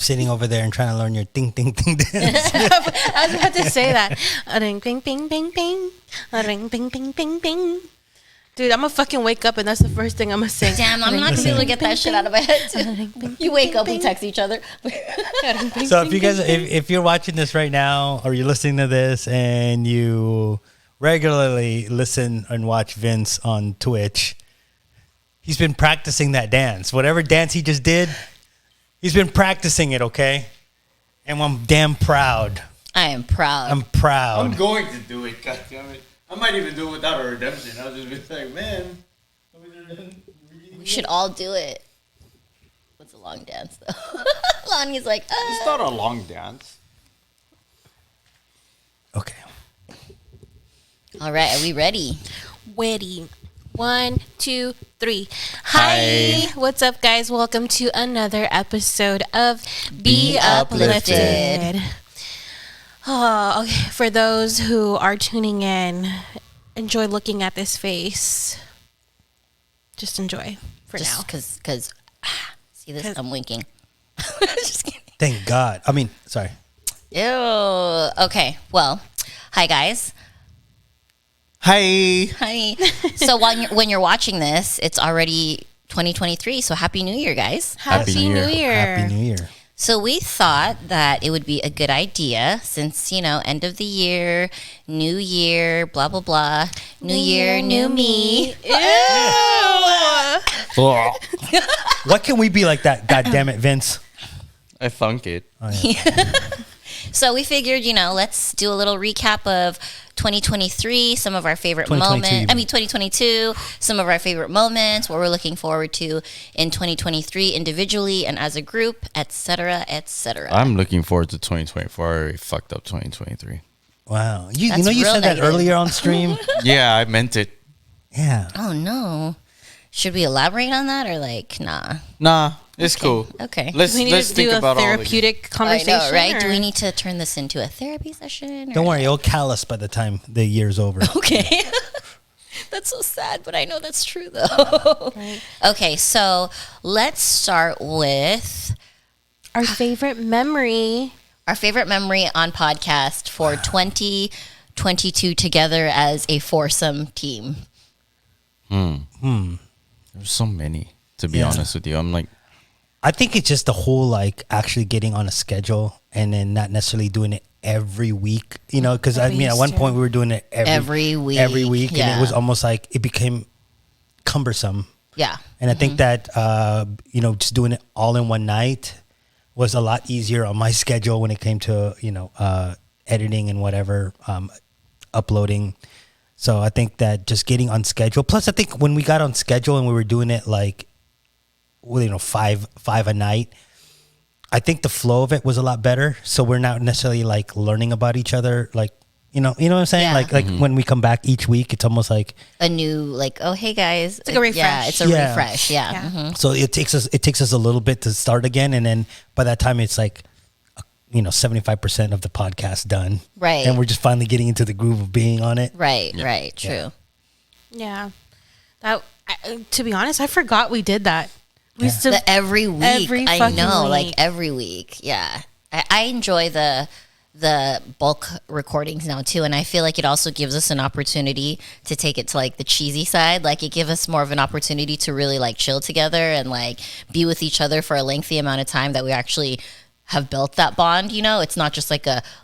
sitting over there and trying to learn your ding ding ding dance. I was about to say that. A ring, bing, bing, bing, bing. A ring, bing, bing, bing, bing. Dude, I'm gonna fucking wake up and that's the first thing I'm gonna sing. Damn, I'm not gonna be able to get that shit out of my head. You wake up, we text each other. So if you guys, if you're watching this right now or you're listening to this and you regularly listen and watch Vince on Twitch, he's been practicing that dance. Whatever dance he just did, he's been practicing it, okay? And I'm damn proud. I am proud. I'm proud. I'm going to do it, goddammit. I might even do it without a redemption. I'll just be like, man. We should all do it. What's a long dance, though? Lonnie's like, It's not a long dance. Okay. All right, are we ready? Ready. 1, 2, 3. Hi. What's up, guys? Welcome to another episode of Be Uplifted. Oh, okay. For those who are tuning in, enjoy looking at this face. Just enjoy for now. Just because, see this? I'm winking. Just kidding. Thank God. I mean, sorry. Ew. Okay, well, hi, guys. Hi. Hi. So when you're watching this, it's already 2023, so Happy New Year, guys. Happy New Year. Happy New Year. So we thought that it would be a good idea since, end of the year, new year, blah, blah, blah. New year, new me. Ew. What can we be like that? God damn it, Vince. I thunk it. Oh, yeah. So we figured, let's do a little recap of 2023, some of our favorite moments. 2022, some of our favorite moments, what we're looking forward to in 2023 individually and as a group, etc., etc. I'm looking forward to 2024. I already fucked up 2023. Wow. You That's you real said negative. that earlier on stream? Yeah, I meant it. Yeah. Oh, no. Should we elaborate on that or nah? Nah, it's cool. Okay. Let's We need let's to think do a about all the therapeutic conversation. I know, right? or- Do we need to turn this into a therapy session? Don't worry, it'll callous by the time the year's over. Okay. That's so sad, but I know that's true, though. Right. Okay, so let's start with Our favorite memory. our favorite memory on podcast for 2022 together as a foursome team. There's so many, to be Yeah. honest with you. I'm like, I think it's just the whole actually getting on a schedule and then not necessarily doing it every week, because I We mean, at used one to. point we were doing it Every week. and Yeah. it was almost like it became cumbersome. Yeah. And I think that, just doing it all in one night was a lot easier on my schedule when it came to, editing and whatever, uploading. So I think that just getting on schedule. Plus, I think when we got on schedule and we were doing it five a night, I think the flow of it was a lot better. So we're not necessarily learning about each other, you know what I'm saying? Yeah. When we come back each week, it's almost like A new, oh, hey, guys. It's like a refresh. Yeah, it's a Yeah. refresh. Yeah. Yeah. Mhm. so it takes us a little bit to start again, and then by that time it's 75% of the podcast done, Right. And we're just finally getting into the groove of being on it. Right, right. True. Yeah. To be honest, I forgot we did that. We used to The every week. Every I fucking know, week. every week. Yeah. I enjoy the bulk recordings now too, and I feel like it also gives us an opportunity to take it to the cheesy side. It gives us more of an opportunity to really chill together and be with each other for a lengthy amount of time that we actually have built that bond. It's not just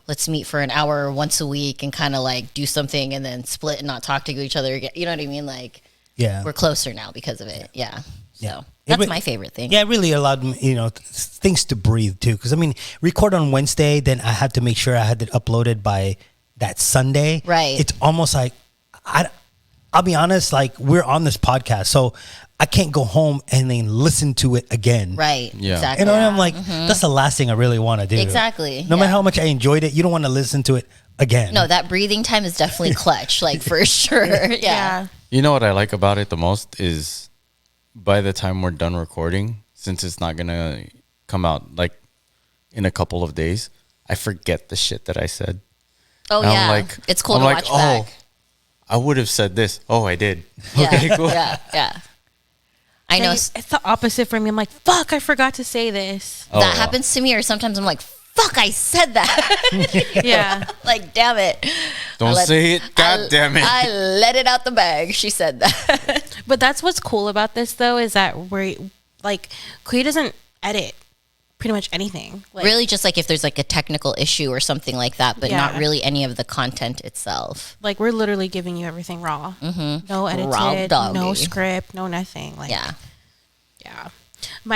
let's meet for an hour once a week and kind of do something and then split and not talk to each other again. You know what I mean? Yeah, We're closer now because of it. Yeah. Yeah. So that's It- my favorite thing. Yeah, it really allowed me, things to breathe too. Because I mean, record on Wednesday, then I had to make sure I had it uploaded by that Sunday. Right. It's almost I'll be honest, we're on this podcast, so I can't go home and then listen to it again. Right. Yeah. Exactly. You know, I'm like, that's the last thing I really want to do. Exactly. No matter Yeah. how much I enjoyed it, you don't want to listen to it again. No, that breathing time is definitely clutch, for sure. Yeah. yeah. you know what I like about it the most is by the time we're done recording, since it's not going to come out in a couple of days, I forget the shit that I said. Oh, And yeah. I'm It's cool I'm to like, watch back. I would have said this. Oh, I did. Yeah. Okay, cool. Yeah. Yeah. I know It's the opposite for me. I'm like, fuck, I forgot to say this. Oh, that wow. happens to me, or sometimes I'm like, fuck, I said that. Yeah. Like, damn it. Don't say it. God damn it. I let it out the bag. She said that. But that's what's cool about this, though, is that we're like, Quee doesn't edit pretty much anything. Like, Really, just like if there's like a technical issue or something like that, but not Yeah. really any of the content itself. like we're literally giving you everything raw. No edited, doggy. no script, no nothing. Like, Yeah. yeah.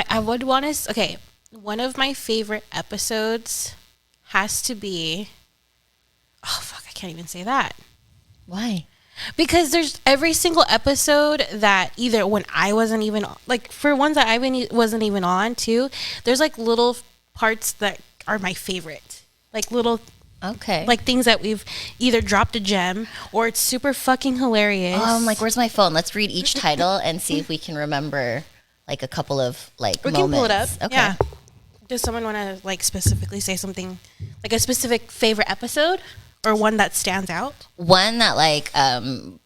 I would want to. Okay, one of my favorite episodes has to be. Oh fuck! I can't even say that. Why? Because there's every single episode that either when I wasn't even like for ones that wasn't even on too, there's like little parts that are my favorite. Like little Okay. like things that we've either dropped a gem or it's super fucking hilarious. I'm like, where's my phone? Let's read each title and see if we can remember like a couple of like we moments. can pull it up. Okay. Yeah. Does someone want to like specifically say something like a specific favorite episode or one that stands out? One that like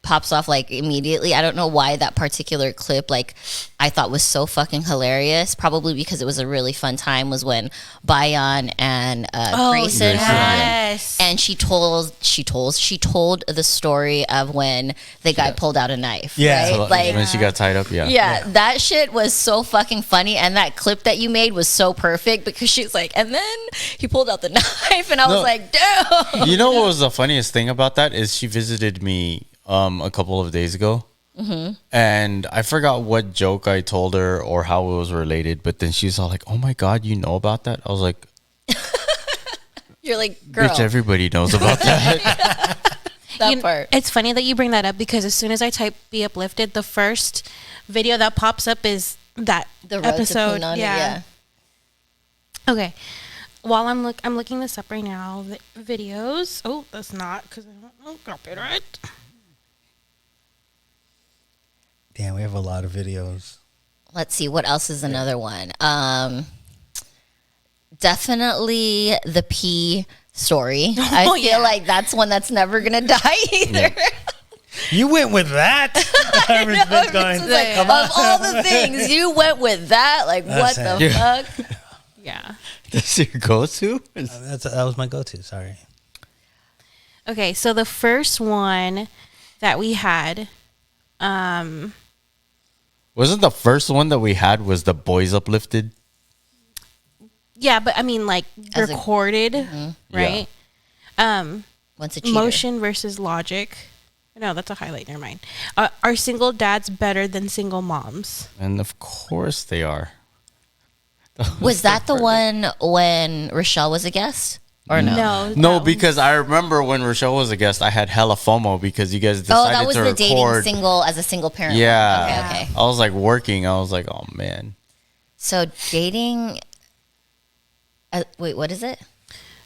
pops off like immediately. I don't know why that particular clip like I thought was so fucking hilarious. Probably because it was a really fun time. Was when Bayan and Grayson were on. yes. And she told the story of when the guy pulled out a knife. Yeah. right? So, like when she got tied up, yeah. yeah, that shit was so fucking funny, and that clip that you made was so perfect because she's like, and then he pulled out the knife, and I was No. like, damn. You know what was the funniest thing about that is she visited me a couple of days ago, and I forgot what joke I told her or how it was related. But then she's all like, "Oh my god, you know about that?" I was like, You're like, girl, "Bitch, everybody knows about that." that part. It's funny that you bring that up because as soon as I type "Be Uplifted," the first video that pops up is that The road episode. to Punani, yeah. Okay. While I'm looking this up right now. The videos. Oh, that's not because I don't know copyright. Damn, we have a lot of videos. Let's see, what else is another one? Definitely the P story. I feel yeah. like that's one that's never gonna die either. You went with that. I was been going, It's like, come on. of all the things, you went with that. Like, what That's the it. Yeah. fuck? Yeah. That's your go-to. That was my go-to. Sorry. Okay, so the first one that we had, Wasn't the first one that we had was the Boys Uplifted? yeah, but I mean like As a- recorded, right? Once a cheater. Motion versus logic. No, that's a highlight. Never mind. Are single dads better than single moms? And of course they are. Was that the one when Rochelle was a guest? Or no? No, because I remember when Rochelle was a guest, I had hella FOMO because you guys decided Oh, that was to the dating record. single as a single parent. one. Yeah. Okay, okay. I was like working. I was like, oh man. So dating. Wait, what is it?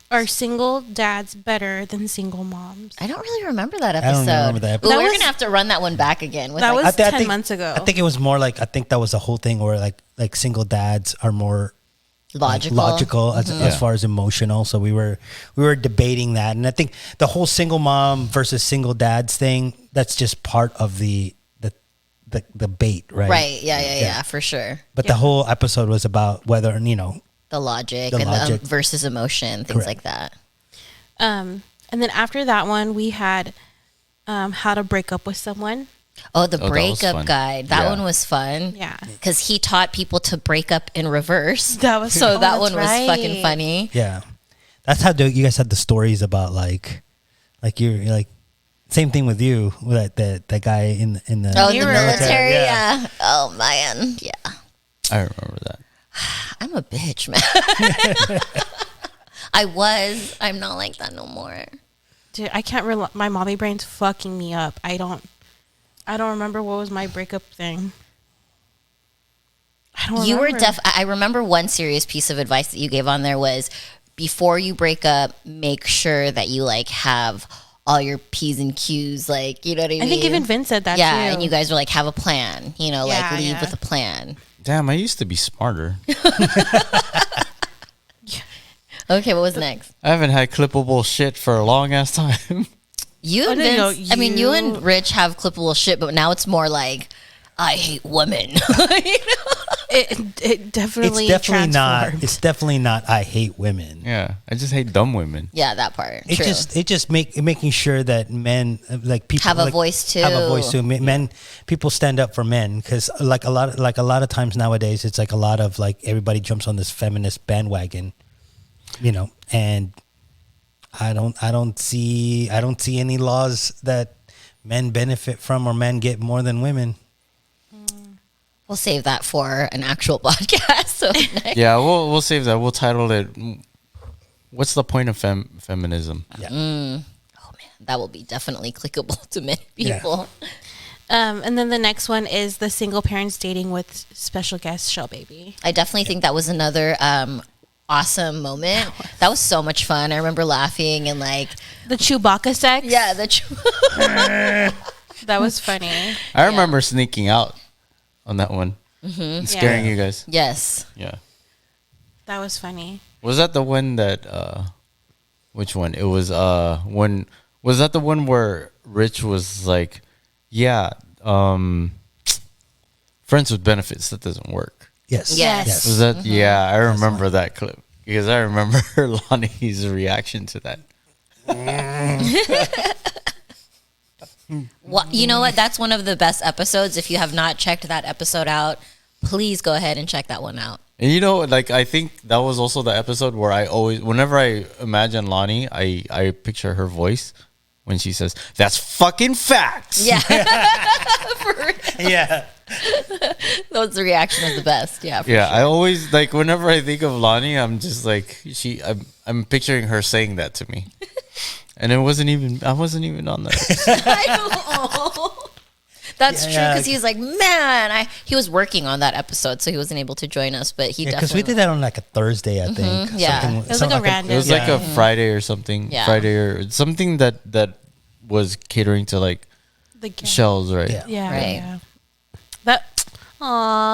Are single dads better than single moms? I don't really remember that don't episode. remember that. Ooh, That we're was- gonna have to run that one back again. With That like, was I 10 months ago. I think it was more like that was the whole thing where like single dads are more logical. logical as far as emotional. So we were debating that, and I think the whole single mom versus single dads thing, that's just part of the bait, right? Right. Yeah, for sure. But the whole episode was about whether The logic The and logic. the versus emotion, things Correct. like that. And then after that one, we had how to break up with someone. Oh, the that was breakup fun. guide. That Yeah. one was fun. Yeah. Because he taught people to break up in reverse. That was So that that's one was right. fucking funny. yeah, that's how you guys had the stories about like you're like same thing with you with that guy in the Oh, in the Mirror. military, yeah. Oh man, yeah. I remember that. I'm a bitch, man. I'm not like that no more. Dude, I can't. My mommy brain's fucking me up. I don't remember what was my breakup thing. I don't. You were remember. I remember one serious piece of advice that you gave on there was before you break up, make sure that you like have all your P's and Q's, like, you know what I mean? I think even Vince said that yeah, too. and you guys were like, have a plan, you know, like Yeah, leave yeah. with a plan. Damn, I used to be smarter. Okay, what was next? I haven't had clippable shit for a long ass time. You and no, Vince, I mean, you and Rich have clippable shit, but now it's more like I hate women. It definitely It's definitely not. transformed. It's definitely not. I hate women. Yeah, I just hate dumb women. Yeah, that part. It True. just making sure that men like people Have a like, voice too. Have a voice too. Men, people stand up for men because like a lot of times nowadays it's like a lot of like everybody jumps on this feminist bandwagon, and I don't see any laws that men benefit from or men get more than women. We'll save that for an actual podcast. So next. Yeah, we'll save that. We'll title it. What's the point of feminism? Yeah. Oh man, that will be definitely clickable to many Yeah. people. And then the next one is the single parents dating with special guest Shell Baby. I definitely think that was another awesome moment. That was so much fun. I remember laughing and like The Chewbacca sex. yeah, That was funny. I remember sneaking out on that one, and scaring Yeah. you guys. yes. Yeah. That was funny. Was that the one that? Which one? It was when. Was that the one where Rich was like, "Yeah, friends with benefits that doesn't work." Yes. Yes. Was that? Yeah, I remember that clip because I remember Lonnie's reaction to that. Well, you know what? That's one of the best episodes. If you have not checked that episode out, please go ahead and check that one out. And like I think that was also the episode where I always, whenever I imagine Lonnie, I picture her voice when she says, "That's fucking facts." Yeah. Yeah. Those reaction is the best. Yeah. Yeah, I always like whenever I think of Lonnie, I'm just like I'm picturing her saying that to me, and I wasn't even on that. That's true Yeah. because he was like, man, he was working on that episode, so he wasn't able to join us. But he Because definitely we did that on like a Thursday, I think. yeah. Something- It was something like a random. It was like a Friday or something. Yeah. Friday or something that was catering to like The gang. shells, right? Yeah. Yeah. Right. Yeah.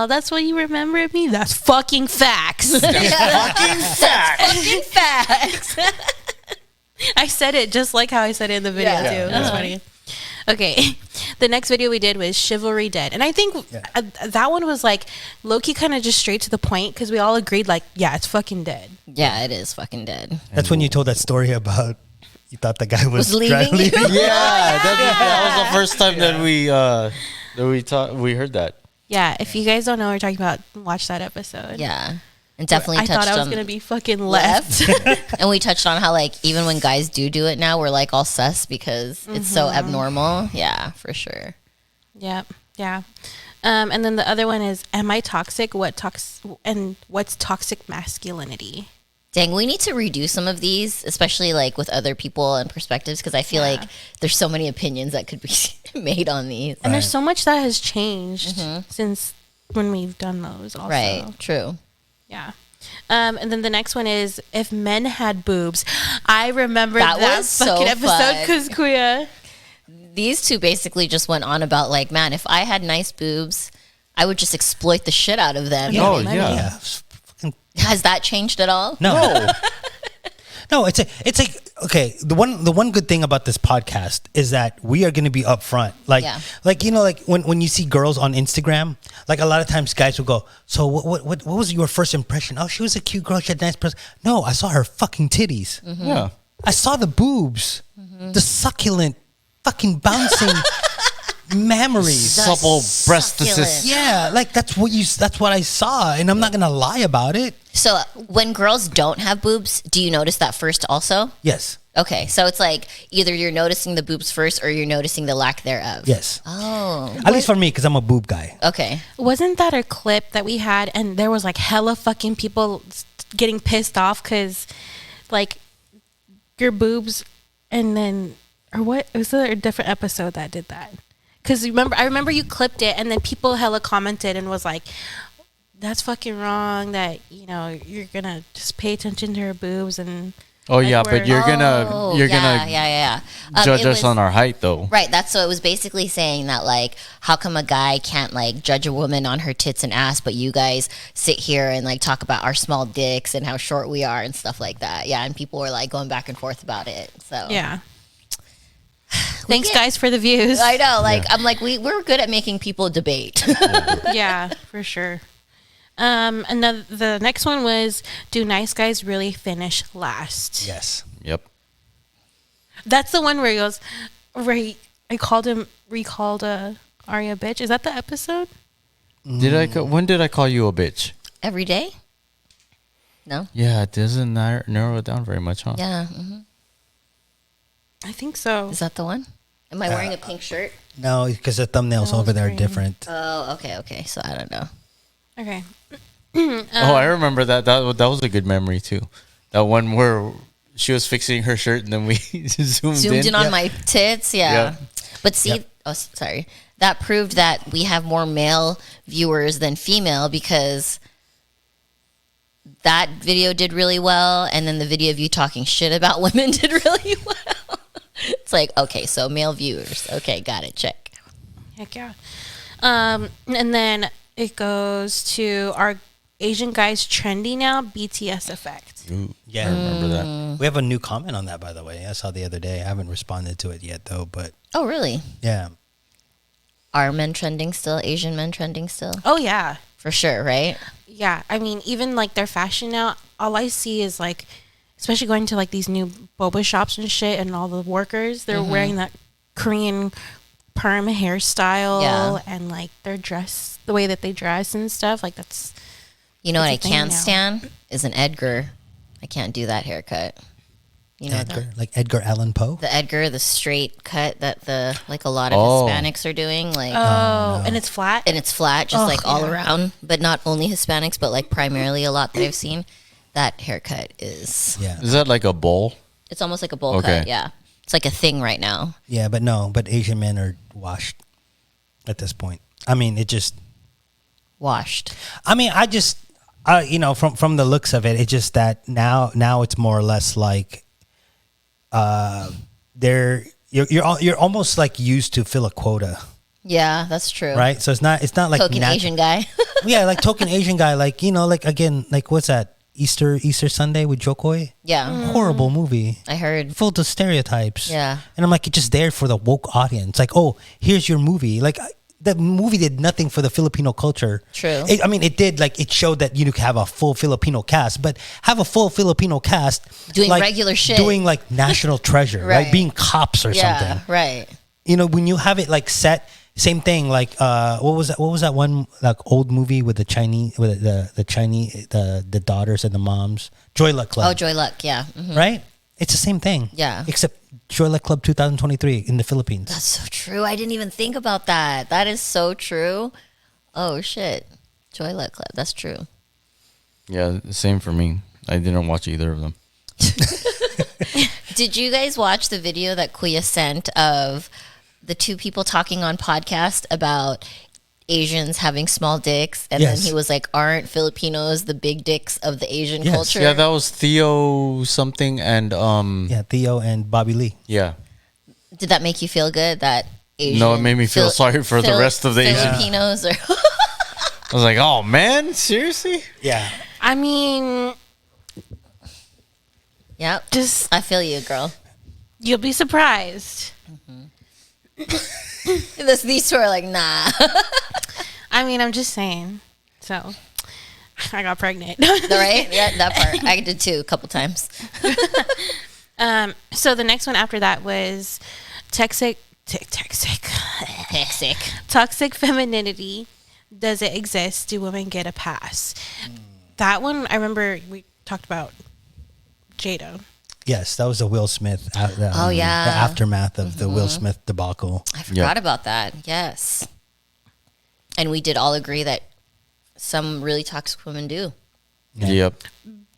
That's what you remember of me? That's fucking facts. fucking facts. I said it just like how I said it in the video Yeah. too. Yeah. That's funny. Okay, the next video we did was Chivalry Dead, and I think that one was like low-key kind of just straight to the point because we all agreed like, yeah, it's fucking dead. Yeah, it is fucking dead. That's when you told that story about you thought the guy was leaving you? Yeah, that was the first time that we heard that. Yeah, if you guys don't know what we're talking about, watch that episode. Yeah, and definitely I touched thought I was on gonna be fucking left. and we touched on how like even when guys do it now, we're like all sus because it's so abnormal. Yeah, for sure. Yep. Yeah. And then the other one is, am I toxic? What's toxic masculinity? Dang, we need to redo some of these, especially like with other people and perspectives, because I feel like there's so many opinions that could be made on these. And there's so much that has changed since when we've done those. Also. Right, true. Yeah. And then the next one is, if men had boobs. I remember That that was so fucking episode fun. because Kuya. These two basically just went on about like, man, if I had nice boobs, I would just exploit the shit out of them. Oh, money. yeah. Yeah. Has that changed at all? No. No, it's like okay. The one good thing about this podcast is that we are going to be upfront. Like when you see girls on Instagram, like a lot of times guys will go, "So what was your first impression?" "Oh, she was a cute girl. She had a nice person." No, I saw her fucking titties. Yeah. I saw the boobs, the succulent, fucking bouncing memories. Supple breastises. succulent. Yeah, like that's what I saw, and I'm not gonna lie about it. So when girls don't have boobs, do you notice that first also? Yes, Okay, so it's like either you're noticing the boobs first or you're noticing the lack thereof. yes. Oh, At least for me, because I'm a boob guy. okay. Wasn't that a clip that we had? And there was like hella fucking people getting pissed off because like your boobs and then, or what? Was there a different episode that did that? Because I remember you clipped it and then people hella commented and was like, that's fucking wrong that, you're going to just pay attention to her boobs and. Oh yeah, Like but you're gonna yeah. judge It us was- on our height though. Right, that's so it was basically saying that like how come a guy can't like judge a woman on her tits and ass, but you guys sit here and like talk about our small dicks and how short we are and stuff like that. Yeah, and people were like going back and forth about it. So Yeah. Thanks, guys, for the views. I know. Like, I'm like, we're good at making people debate. Yeah, for sure. And the next one was, do nice guys really finish last? Yes. Yep. That's the one where he goes, I called Arya a bitch. Is that the episode? When did I call you a bitch? Every day? No? Yeah, it doesn't narrow it down very much, huh? Yeah. I think so. Is that the one? Am I wearing a pink shirt? No, because the thumbnails No, over there are green. different. Oh, okay. So I don't know. Okay. Oh, I remember that. That was a good memory too. That one where she was fixing her shirt and then we zoomed In on Yeah. my tits. Yeah. Yeah. But see, Yep. sorry. That proved that we have more male viewers than female because that video did really well. And then the video of you talking shit about women did really well. It's like, okay, so male viewers. Okay, got it. Check. Heck yeah. And then it goes to, are Asian guys trendy now? BTS effect. Ooh, Yeah. I remember that. We have a new comment on that, by the way. I saw the other day. I haven't responded to it yet, though. But Oh, really? yeah. Are men trending still? Asian men trending still? Oh, yeah. For sure, right? Yeah. I mean, even like their fashion now, all I see is like, especially going to like these new boba shops and shit, and all the workers, they're wearing that Korean perm hairstyle Yeah. and like their dress, the way that they dress and stuff. Like that's, You know what I It's a thing can't now. stand is an Edgar. I can't do that haircut. You know Edgar, like Edgar Allan Poe. the Edgar, the straight cut that like a lot of Oh. Hispanics are doing, like, and it's flat. and it's flat, just Oh, like all yeah. around. But not only Hispanics, but like primarily a lot that I've seen. That haircut is, Yeah. Is that like a bowl? it's almost like a bowl Okay. cut. Yeah, it's like a thing right now. Yeah, but no, but Asian men are washed at this point. I mean, it just. Washed. I mean, you know, from the looks of it, it's just that now it's more or less like, you're almost like used to fill a quota, Yeah, that's true. right? So it's not like Token Asian guy. yeah, like token Asian guy, like, you know, like again, like what's that Easter Sunday with Jokoi? Yeah, Horrible movie. I heard. Full of stereotypes. Yeah. And I'm like, it's just there for the woke audience. Like, oh, here's your movie. Like, the movie did nothing for the Filipino culture. True. I mean, it did, like, it showed that you could have a full Filipino cast, but have a full Filipino cast Doing like, regular shit. doing like National Treasure, right? Right. Being cops or Yeah, something. right. You know, when you have it like set, same thing. Like, what was that one like old movie with the Chinese, with the Chinese, the daughters and the moms, Joy Luck Club. Oh, Joy Luck. Yeah. Mhm. Right? It's the same thing. Yeah. Except Joy Luck Club 2023 in the Philippines. That's so true. I didn't even think about that. That is so true. Oh shit. Joy Luck Club. That's true. Yeah, same for me. I didn't watch either of them. Did you guys watch the video that Kuya sent of the two people talking on podcast about Asians having small dicks? And Yes. then he was like, aren't Filipinos the big dicks of the Asian Yes. culture? Yeah, that was Theo something and Yeah, Theo and Bobby Lee. yeah. Did that make you feel good that Asian No, it made me feel sorry for the rest of the Asian- Filipinos or I was like, oh man, seriously? Yeah. I mean, Yep. just I feel you, girl. you'll be surprised. These two are like, nah. I mean, I'm just saying. So, I got pregnant. Right? Yeah, that part. I did too a couple times. So the next one after that was toxic femininity. Does it exist? Do women get a pass? That one, I remember we talked about Jada. Yes, that was the Will Smith. Oh, yeah. The aftermath of the Will Smith debacle. I forgot about that. Yes. And we did all agree that some really toxic women do. Yeah. Yep.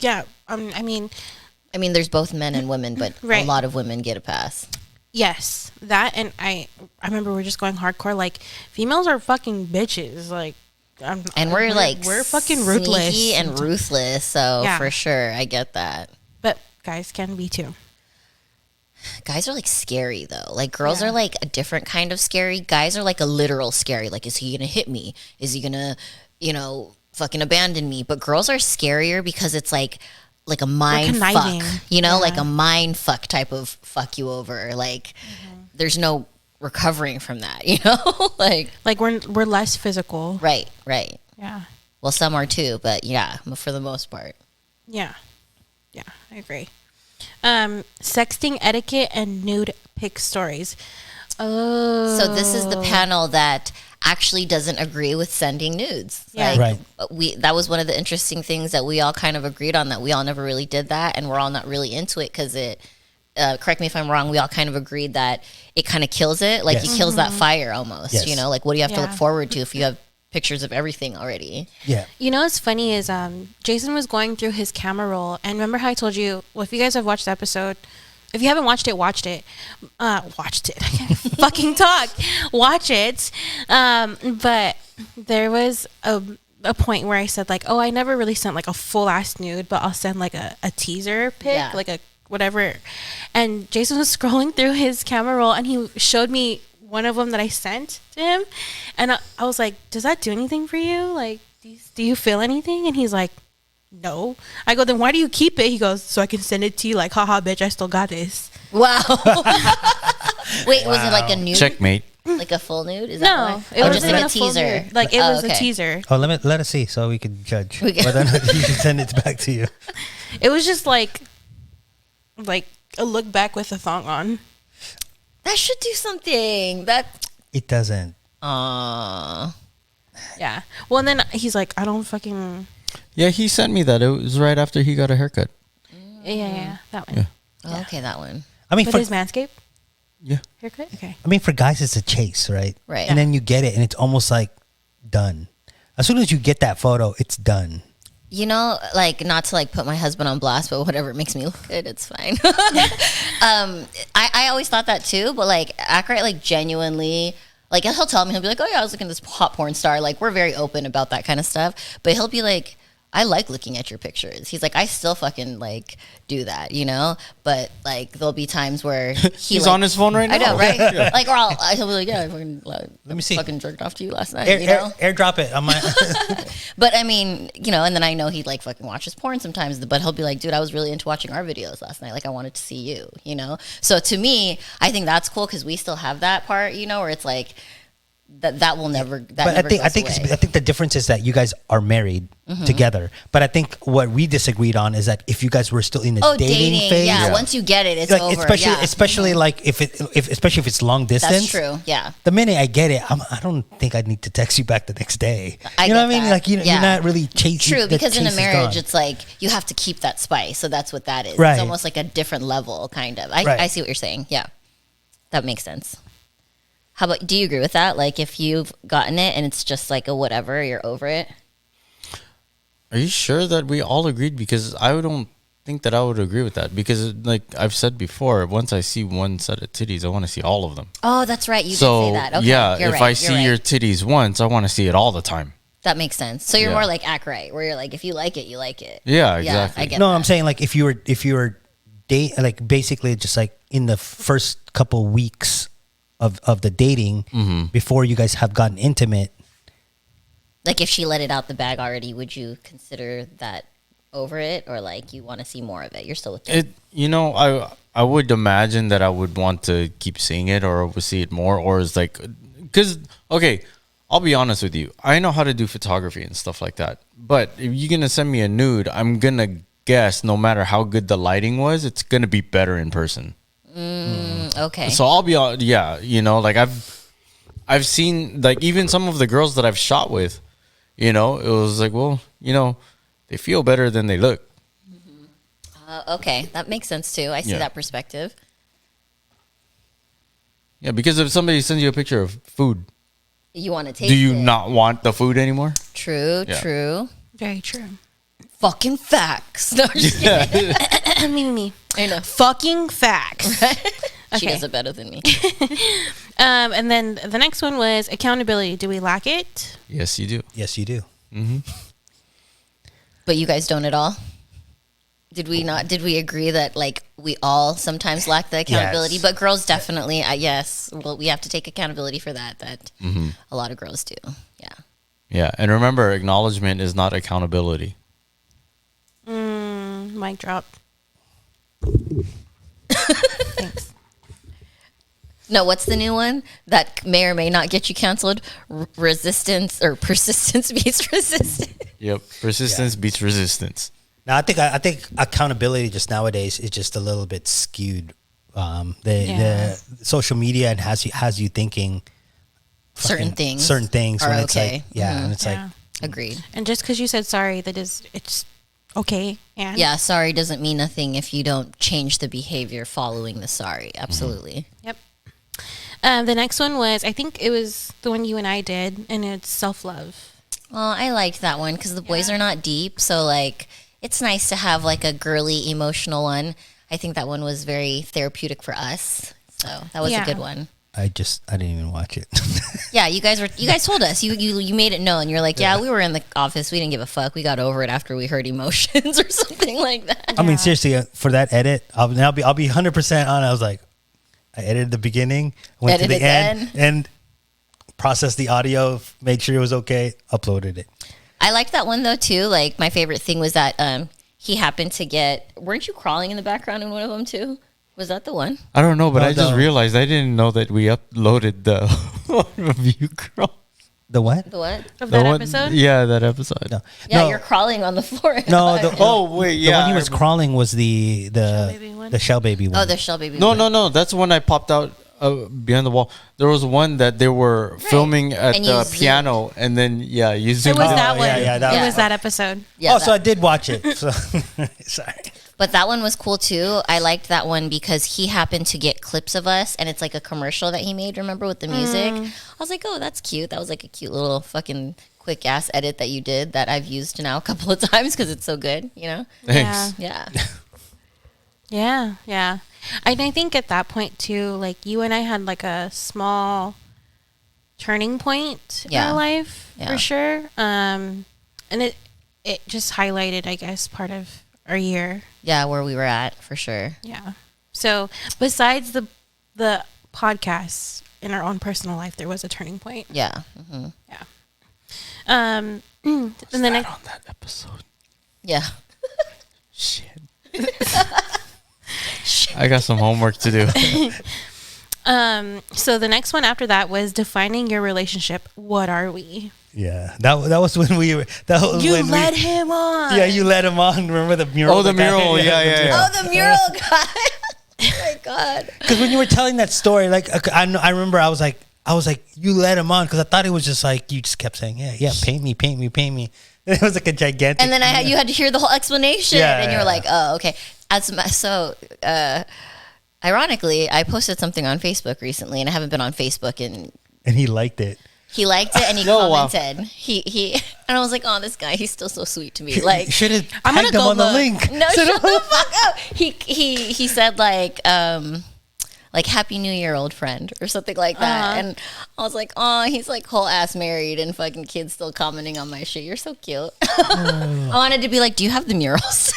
Yeah, I mean, There's both men and women, but Right. a lot of women get a pass. yes, that, and I remember we're just going hardcore. Like, females are fucking bitches. Like, And we're like we're fucking ruthless sneaky and ruthless. So Yeah. for sure, I get that. but guys can be too. Guys are like scary though. Like girls Yeah. are like a different kind of scary. Guys are like a literal scary. Like, is he gonna hit me? Is he gonna, fucking abandon me? But girls are scarier because it's like a mind fuck. conniving. Like a mind fuck type of fuck you over. Like there's no recovering from that, you know? Like we're less physical. right. Yeah. Well, some are too, but yeah, for the most part. Yeah, I agree. Sexting etiquette and nude pic stories. Oh, So this is the panel that actually doesn't agree with sending nudes. Yeah. Right. That was one of the interesting things that we all kind of agreed on, that we all never really did that, and we're all not really into it because it. Correct me if I'm wrong. We all kind of agreed that it kind of kills it, like Yes. it kills that fire almost. Yes. You know, like what do you have to Yeah. look forward to if you have pictures of everything already? Yeah. You know what's funny is Jason was going through his camera roll, and remember how I told you? Well, if you guys have watched the episode, if you haven't watched it, watched it. I can't fucking talk. Watch it. But there was a point where I said like, oh, I never really sent like a full ass nude, but I'll send like a teaser pic, Yeah. like a whatever. And Jason was scrolling through his camera roll, and he showed me one of them that I sent to him, and I was like, does that do anything for you? Like, do you feel anything? And he's like, no. I go, then why do you keep it? He goes, so I can send it to you. Like, haha, bitch, I still got this. Wow. Wait, was it like a nude? Checkmate. Like a full nude? Is No, that why? it Or wasn't just even like a a full teaser. nude. Like, it was okay. a teaser. Oh, let us see so we can judge We can- whether or not you should send it back to you. It was just like a look back with a thong on. That should do something. That. It doesn't. Aw. Yeah. Well, and then he's like, I don't fucking. Yeah, he sent me that. It was right after he got a haircut. Yeah. That one. Yeah. Oh, okay, that one. I mean, But for, his Manscaped Yeah. haircut? Okay. I mean, for guys, it's a chase, right? Right. And then you get it, and it's almost like done. As soon as you get that photo, it's done. You know, like, not to like put my husband on blast, but whatever makes me look good, it's fine. I always thought that too, but like Ackright, like genuinely, like he'll tell me, he'll be like, oh yeah, I was looking at this hot porn star. Like we're very open about that kind of stuff, but he'll be like, I like looking at your pictures. He's like, I still fucking like do that, you know? But like there'll be times where He's like, on his phone right now. I know, right? Like, or he'll be like, yeah, I fucking, Let me see. fucking jerked off to you last night, you know? Airdrop it on my. But I mean, you know, and then I know he like fucking watches porn sometimes, but he'll be like, dude, I was really into watching our videos last night. Like, I wanted to see you, you know? So to me, I think that's cool because we still have that part, you know, where it's like, that will never, that But never I goes think away. I think the difference is that you guys are married together. But I think what we disagreed on is that if you guys were still in the dating phase, yeah. Once you get it, it's like over. especially yeah. especially like especially if it's long distance. That's true. Yeah. The minute I get it, I don't think I need to text you back the next day. I You know get what I mean? that. Like you're Yeah. not really chasing. True, the because in a chase is marriage, gone. it's like you have to keep that spice. So that's what that is. Right. It's almost like a different level, kind of. Right. I see what you're saying. Yeah. That makes sense. How about, do you agree with that? Like if you've gotten it and it's just like a whatever, you're over it? Are you sure that we all agreed? Because I don't think that I would agree with that. Because like I've said before, once I see one set of titties, I want to see all of them. Oh, that's right. You So did say that. Okay, yeah, you're if right, I you're see right. your titties once, I want to see it all the time. That makes sense. So you're Yeah. more like Ackright, where you're like, if you like it, you like it. Yeah, exactly. I get No, that. I'm saying like if you were like basically just like in the first couple weeks of the dating before you guys have gotten intimate. Like if she let it out the bag already, would you consider that over it, or like you want to see more of it? You're still with it. You know, I would imagine that I would want to keep seeing it or see it more, or is like, because okay, I'll be honest with you, I know how to do photography and stuff like that, but if you're gonna send me a nude, I'm gonna guess no matter how good the lighting was, it's gonna be better in person. Okay. So I'll be yeah, you know, like I've seen like even some of the girls that I've shot with, you know, it was like, well, you know, they feel better than they look. Okay, that makes sense too. I see Yeah. that perspective. Yeah, because if somebody sends you a picture of food, You want to taste do you it. not want the food anymore? True, Yeah. true. Very true. Fucking facts. No, I'm just kidding. me. I know. Fucking facts. She Okay. does it better than me. And then the next one was accountability. Do we lack it? Yes, you do. Yes, you do. But you guys don't at all? Did we not? Did we agree that like we all sometimes lack the accountability? Yes. But girls definitely, yes. Well, we have to take accountability for that. That a lot of girls do. Yeah. Yeah, and remember, acknowledgement is not accountability. Mic drop. Thanks. No, what's the new one that may or may not get you canceled? Resistance or persistence beats resistance. Yep. Persistence beats resistance. Now, I think accountability just nowadays is just a little bit skewed. The social media and has you thinking Certain things when are it's okay. like and it's like Agreed. And just because you said sorry, it's okay. And Yeah, sorry doesn't mean nothing if you don't change the behavior following the sorry. Absolutely. Yep. The next one was, I think it was the one you and I did, and it's self-love. Well, I liked that one because the boys are not deep, so like it's nice to have like a girly emotional one. I think that one was very therapeutic for us, so that was a good one. I didn't even watch it. Yeah, you guys told us. You made it known. You're like, we were in the office. We didn't give a fuck. We got over it after we heard emotions or something like that. I mean, seriously, for that edit, I'll be 100% on. I was like, I edited the beginning, went to the end, and processed the audio, made sure it was okay, uploaded it. I liked that one though too. Like my favorite thing was that he happened to get. Weren't you crawling in the background in one of them too? Was that the one? I don't know, but I just realized I didn't know that we uploaded the one of you crawl. The what? The what? Of that episode? Yeah, that episode. No. Yeah, you're crawling on the floor. No, yeah. The one he was crawling was the baby one? the shell baby one. Oh, the shell baby. No. That's when I popped out behind the wall. There was one that they were filming at And you the zoomed. piano, and then you It zoomed was in. that one. that It was that episode. Yeah, so I did watch it. So sorry. But that one was cool too. I liked that one because he happened to get clips of us, and it's like a commercial that he made. Remember with the music? I was like, oh, that's cute. That was like a cute little fucking quick ass edit that you did that I've used now a couple of times because it's so good. You know? Thanks. Yeah. Yeah. And I think at that point too, like you and I had like a small turning point in our life for sure. And it just highlighted, I guess, part of our year. Yeah, where we were at for sure. Yeah. So besides the podcast in our own personal life, there was a turning point. Yeah. Yeah. And then on that episode. Yeah. Shit. I got some homework to do. So the next one after that was defining your relationship. What are we? Yeah, that was when we were. That was You when led him on. Yeah, you led him on. Remember the mural? Oh, the mural. Yeah. Oh, the mural guy. Oh my god. Because when you were telling that story, like I remember, I was like, you led him on because I thought it was just like you just kept saying, yeah, paint me. It was like a gigantic. And then you had to hear the whole explanation, and you were like, oh, okay. Ironically, I posted something on Facebook recently, and I haven't been on Facebook and he liked it. He liked it and he wow. commented. He and I was like, oh, this guy, he's still so sweet to me. Like, should have I'm gonna tagged him go on the look. link. no, shut the fuck up. He said like Happy New Year, old friend, or something like that. And I was like, oh, he's like whole ass married and fucking kids still commenting on my shit. You're so cute. I wanted to be like, do you have the murals?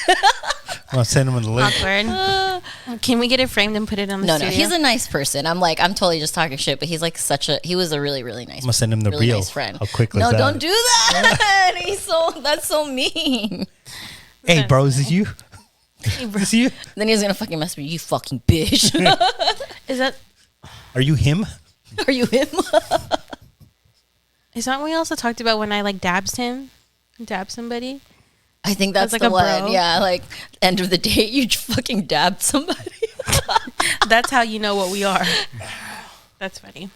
I'll send him the link. Awkward. Can we get it framed and put it on the No, studio? he's a nice person. I'm totally just talking shit, but he's like he was a really, really nice. I'm gonna send him the really reel. nice friend. How quick was No, that? don't do that. That's so mean. Hey, bro, is it you? Is it you? Then he's gonna fucking mess with you fucking bitch. Is that Are you him? Are you him? is that what we also talked about when I like dabbed somebody? I think that's like the a one. bro? Yeah, like end of the day, you fucking dabbed somebody. That's how you know what we are. That's funny.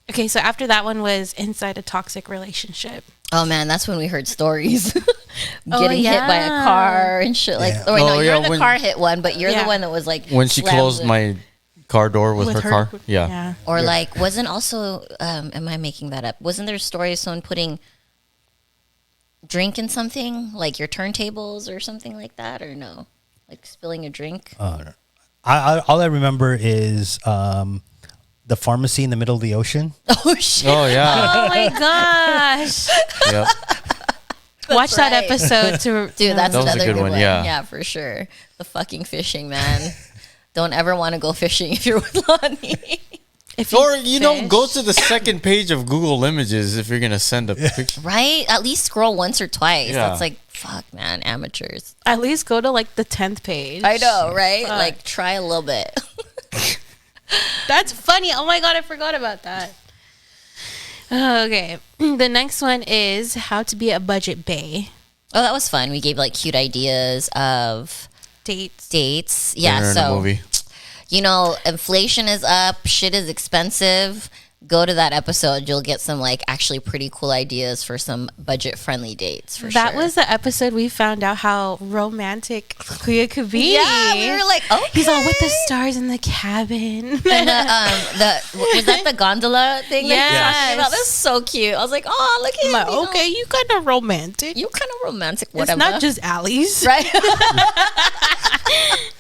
Okay, so after that one was inside a toxic relationship. Oh man, that's when we heard stories. Getting hit by a yeah. car and shit. Like, Yeah. oh wait, no, Oh, you're yeah, the when- car hit one, but you're Yeah. the one that was like When she slammed closed it. my car door with her car. Yeah. Or like, wasn't also, am I making that up? Wasn't there a story of someone putting drink in something, like your turntables or something like that, or no? Like spilling a drink? All I remember is the pharmacy in the middle of the ocean. Oh, shit. Oh yeah. Oh my gosh. Yep. Watch that right. episode to Dude, that's That was a another good good one, one. yeah. Yeah, for sure. The fucking fishing, man. Don't ever want to go fishing if you're with Lonnie. if Or go fish. to the second page of Google Images if you're gonna send a picture. Right? At least scroll once or twice. Yeah. That's like, fuck, man, amateurs. At least go to like the 10th page. I know, right? Fuck. Like, try a little bit. That's funny. Oh my God, I forgot about that. Okay. The next one is how to be a budget bae. Oh, that was fun. We gave like cute ideas of Dates. Yeah, Dinner and a so movie. you know, inflation is up, shit is expensive. Go to that episode. You'll get some like actually pretty cool ideas for some budget friendly dates for That sure. was the episode we found out how romantic Kuya could be. Yeah, we were like, oh, He's all with the stars in the cabin. And the was that the gondola thing? Yes. That that was so cute. I was like, oh, look at I'm him. like, You know, okay, you kind of romantic. you kind of romantic. It's Whatever. not just Allie's. right,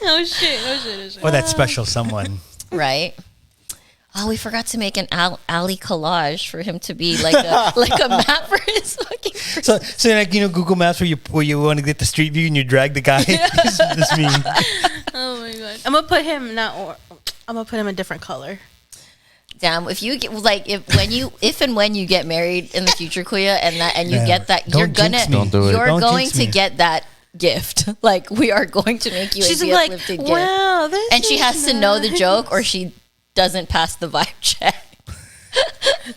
Oh shit. Or that special someone. right. Oh, we forgot to make an alley collage for him to be like a map for his fucking. So like, you know, Google Maps where you want to get the street view and you drag the guy. That's me. Oh my God. I'm gonna put him I'm gonna put him a different color. Damn, if you get like if and when you get married in the future, Kuya, and you Yeah. get that, Don't you're gonna jinx me. Don't do it. you're Don't going jinx to me. get that gift. Like we are going to make you She's a like, uplifted gift, wow, this and she is has to know the nice. joke, or she doesn't pass the vibe check.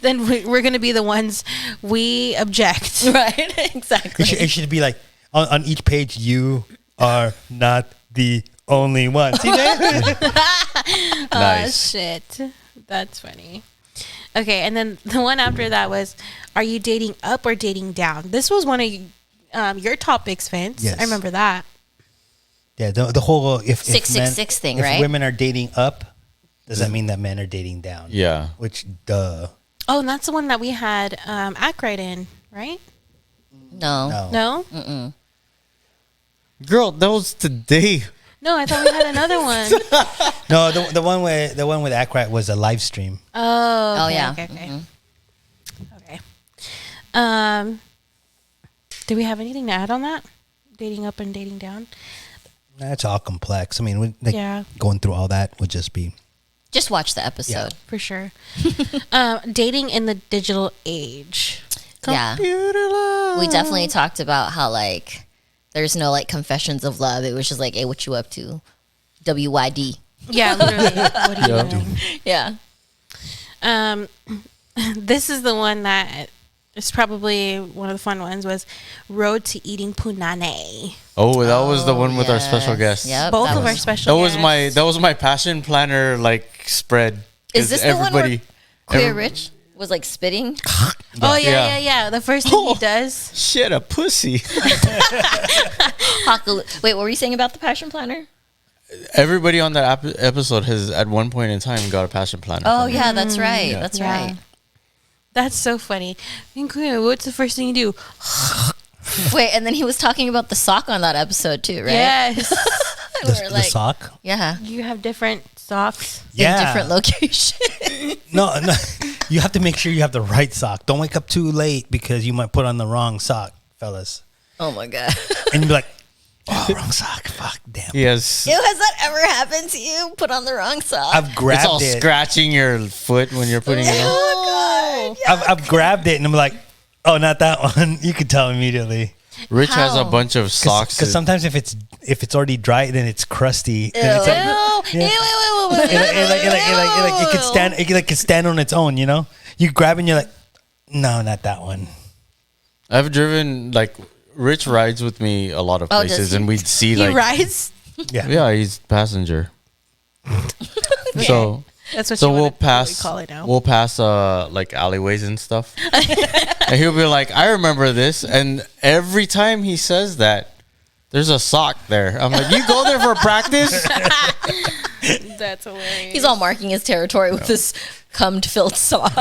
Then we're gonna be the ones we object. Right? Exactly. It should be like on each page, you are not the only one. See that? Nice. Shit. That's funny. Okay, and then the one after that was, are you dating up or dating down? This was one of your topics, Vince. Yes. I remember that. Yeah, the whole if 666 thing, if right? women are dating up, does that mean that men are dating down? Yeah. Which duh. Oh, and that's the one that we had Ackright in, right? No. No? Girl, that was today. No, I thought we had another one. No, the one with Ackrat was a live stream. Oh, Oh okay, yeah. Okay. Okay. Do we have anything to add on that? Dating up and dating down? That's all complex. I mean, Yeah. going through all that would just be. Just watch the episode. For sure. Dating in the digital age. Yeah. We definitely talked about how like there's no like confessions of love. It was just like, hey, what you up to? WYD. Yeah, literally. What are you doing? Yeah. This is the one that is probably one of the fun ones, was Road to Eating Punane. Oh, that was the one with our special yes. guest. Yep. Both that of our was- special That was my passion planner like spread. Is 'Cause this the one where Queer every- Rich was like spitting? Oh, Yeah. yeah. The first thing he does. Shit, a pussy. Wait, what were you saying about the passion planner? Everybody on that episode has at one point in time got a passion planner. Oh from me. yeah, that's right. Yeah. That's Yeah. right. That's so funny. What's the first thing you do? Wait, and then he was talking about the sock on that episode too, right? Yes. We were The like, sock? yeah, You have different socks. Yeah. in different locations. No. You have to make sure you have the right sock. Don't wake up too late because you might put on the wrong sock, fellas. Oh my god. And you'll be like, oh, wrong sock. Fuck, damn. Yes. Ew, has that ever happened to you? Put on the wrong sock. I've It's grabbed all it. scratching your foot when you're putting it on. Oh god. I've grabbed it and I'm like, oh, not that one. You can tell immediately. Rich has a How? bunch of socks. Because sometimes if it's already dry, then it's crusty. Then it's like, Ew. Yeah. it could stand. It could stand on its own. You know, you grab it and you're like, no, not that one. I've driven like Rich rides with me a lot of Oh, does places, he? and we'd see He like rides. Yeah. yeah, he's passenger. So That's what so you we'll wanna pass call it now. we'll pass like alleyways and stuff, and he'll be like, I remember this, and every time he says that, there's a sock there. I'm like, you go there for practice? That's hilarious. He's all marking his territory with this cum-filled sock.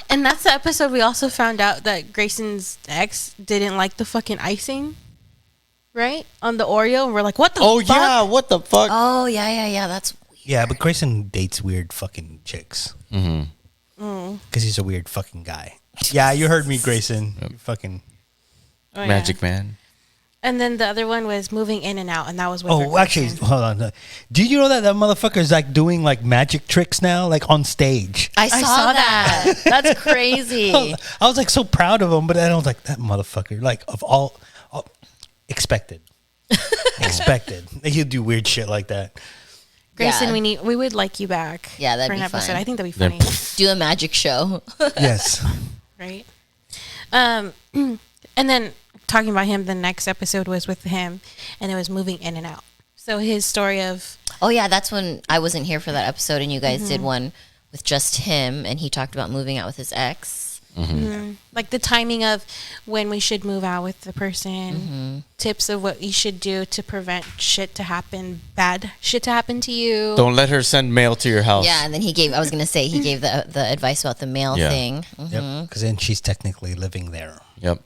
And that's the episode we also found out that Grayson's ex didn't like the fucking icing, right? On the Oreo. And we're like, what the Oh fuck? yeah, what the fuck? Oh yeah. That's Yeah, but Grayson dates weird fucking chicks. Mm-hmm. Because he's a weird fucking guy. Yeah, you heard me, Grayson. You fucking. Oh, yeah. Magic man. And then the other one was moving in and out, and that was with her Oh, actually, girlfriend. hold on. Do you know that motherfucker is like doing like magic tricks now, like on stage? I saw that. That's crazy. I was like so proud of him, but then I was like, that motherfucker, like of all expected. Expected. Like, he'll do weird shit like that. Grayson, Yeah. we would like you back. Yeah, that'd for an be episode. fun. I think that'd be Then funny, Do a magic show. Yes. right? And then talking about him, the next episode was with him, and it was moving in and out. So his story of Oh yeah, that's when I wasn't here for that episode, and you guys did one with just him, and he talked about moving out with his ex. like the timing of when we should move out with the person, tips of what you should do to prevent bad shit to happen to you. Don't let her send mail to your house. Yeah, and then he gave the advice about the mail Yeah. thing. Yep. Because then she's technically living there. Yep.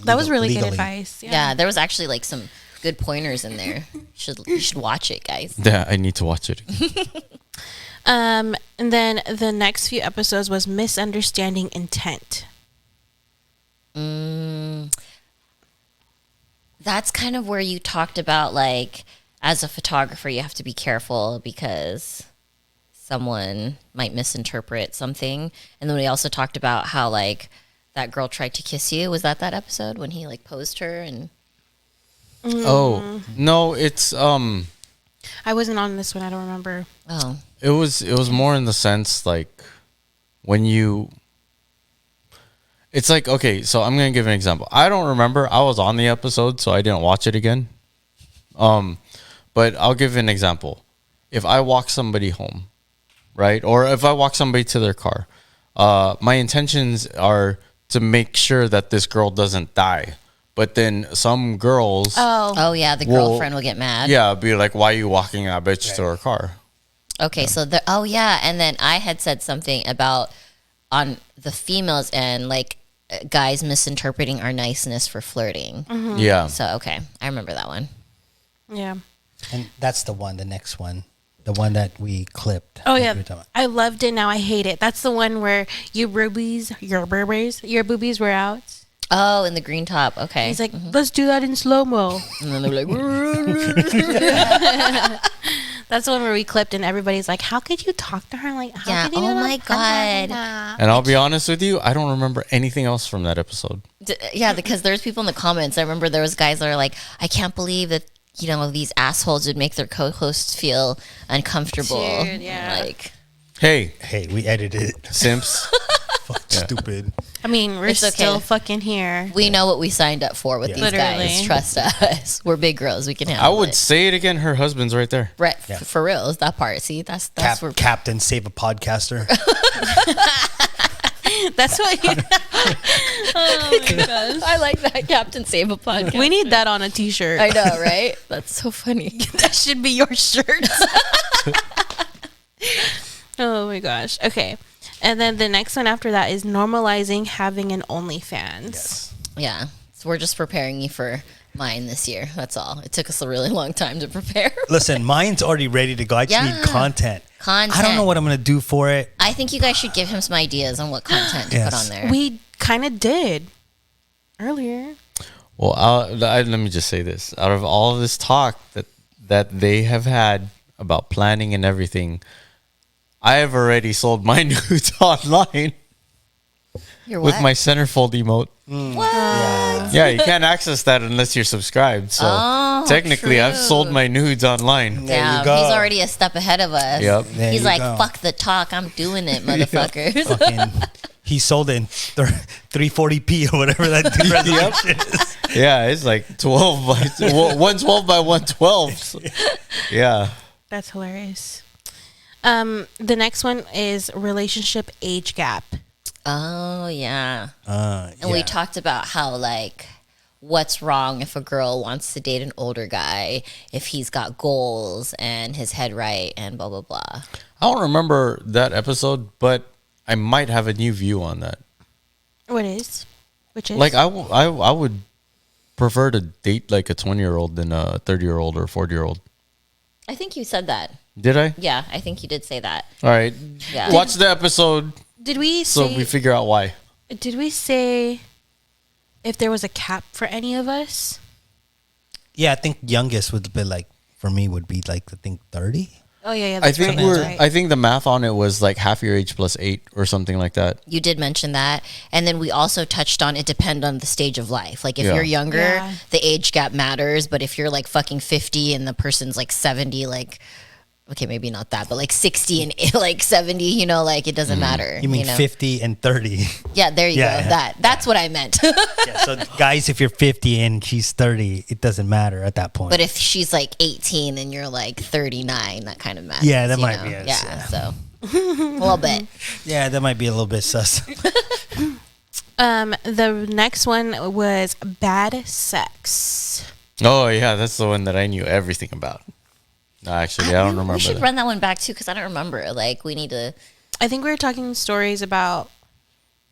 That was really good Legally. advice. Yeah, there was actually like some good pointers in there. You should watch it, guys. Yeah, I need to watch it. And then the next few episodes was misunderstanding intent. That's kind of where you talked about, like, as a photographer, you have to be careful because someone might misinterpret something. And then we also talked about how, like, that girl tried to kiss you. Was that episode when he, like, posed her? And Oh no, it's I wasn't on this one. I don't remember. oh, it was more in the sense like when you. It's like, okay, so I'm gonna give an example. I don't remember. I was on the episode, so I didn't watch it again. But I'll give an example. If I walk somebody home, right, or if I walk somebody to their car, my intentions are to make sure that this girl doesn't die. But then some girls, oh yeah, the Well, girlfriend will get mad. yeah, be like, "Why are you walking that bitch to her car?" Okay, so oh yeah, and then I had said something about on the females end, like guys misinterpreting our niceness for flirting. Yeah, So okay, I remember that one. Yeah. And that's the next one. The one that we clipped. Oh that yeah, we were talking about. I loved it. Now I hate it. That's the one where your boobies were out. Oh, in the green top. Okay. He's like, let's do that in slow mo. and then they're like, That's the one where we clipped, and everybody's like, "How could you talk to her like?" How Yeah, could you oh not my talk to her? God. and I'll be honest with you, I don't remember anything else from that episode. yeah, because there's people in the comments. I remember there was guys that are like, I can't believe that, you know, these assholes would make their co-hosts feel uncomfortable. Dude, yeah. Like, Hey, Hey, we edited it. simps. Fuck, stupid. I mean, we're It's okay. still fucking here. we know what we signed up for with Yeah. these Literally. guys. Trust us. We're big girls. We can I handle would it. say it again. Her husband's right there. Right, Yeah. for real. Is that part? See, that's where Captain Save a Podcaster. That's what. Oh my gosh. I like that Captain Save a podcast. We need that on a T-shirt. I know, right? That's so funny. That should be your shirt. Oh my gosh. Okay. And then the next one after that is normalizing having an OnlyFans. Yes. Yeah. So we're just preparing you for mine this year. That's all. It took us a really long time to prepare. Listen, mine's already ready to go. I just Yeah. need content. I don't know Content. what I'm going to do for it. I think you guys should give him some ideas on what content to put Yes. on there. We kind of did earlier. Well, let me just say this: out of all of this talk that they have had about planning and everything, I have already sold my nudes online You're with what? my centerfold emote. What? Yeah, you can't access that unless you're subscribed. So Oh, technically, I've true. sold my nudes online. There you Damn, go. he's already a step ahead of us. Yep. There He's you like, go. fuck the talk. I'm doing it, motherfuckers. Fucking, he sold in 340p or whatever that resolution is. Yeah, it's like 12 by 112 by 112. So, yeah. That's hilarious. The next one is relationship age gap. Oh, yeah. And Yeah. we talked about how, like, what's wrong if a girl wants to date an older guy if he's got goals and his head right and blah, blah, blah. I don't remember that episode, but I might have a new view on that. What is? Which is? Like, I would prefer to date like a 20-year-old than a 30-year-old or a 40-year-old. I think you said that. Did I? Yeah, I think you did say that. All right. Yeah. Watch the episode Did we so say? we figure out why. Did we say if there was a cap for any of us? Yeah, I think youngest would be like, for me, would be like, I think 30. Oh yeah, I that's think right. I think the math on it was like half your age plus 8 or something like that. You did mention that. And then we also touched on it depend on the stage of life. Like if Yeah. you're younger, Yeah. the age gap matters. But if you're like fucking 50 and the person's like 70, like okay, maybe not that, but like 60 and like 70, you know, like it doesn't matter. You mean know? 50 and 30? Yeah, there you Yeah. go. That's what I meant. Yeah, so guys, if you're 50 and she's 30, it doesn't matter at that point. But if she's like 18 and you're like 39, that kind of matters. Yeah, that you might know? be it, Yeah, yeah. so a little bit. yeah, that might be a little bit sus. The next one was bad sex. Oh yeah, that's the one that I knew everything about. No, actually, I don't remember. We should that. run that one back too because I don't remember. Like we need to. I think we were talking stories about.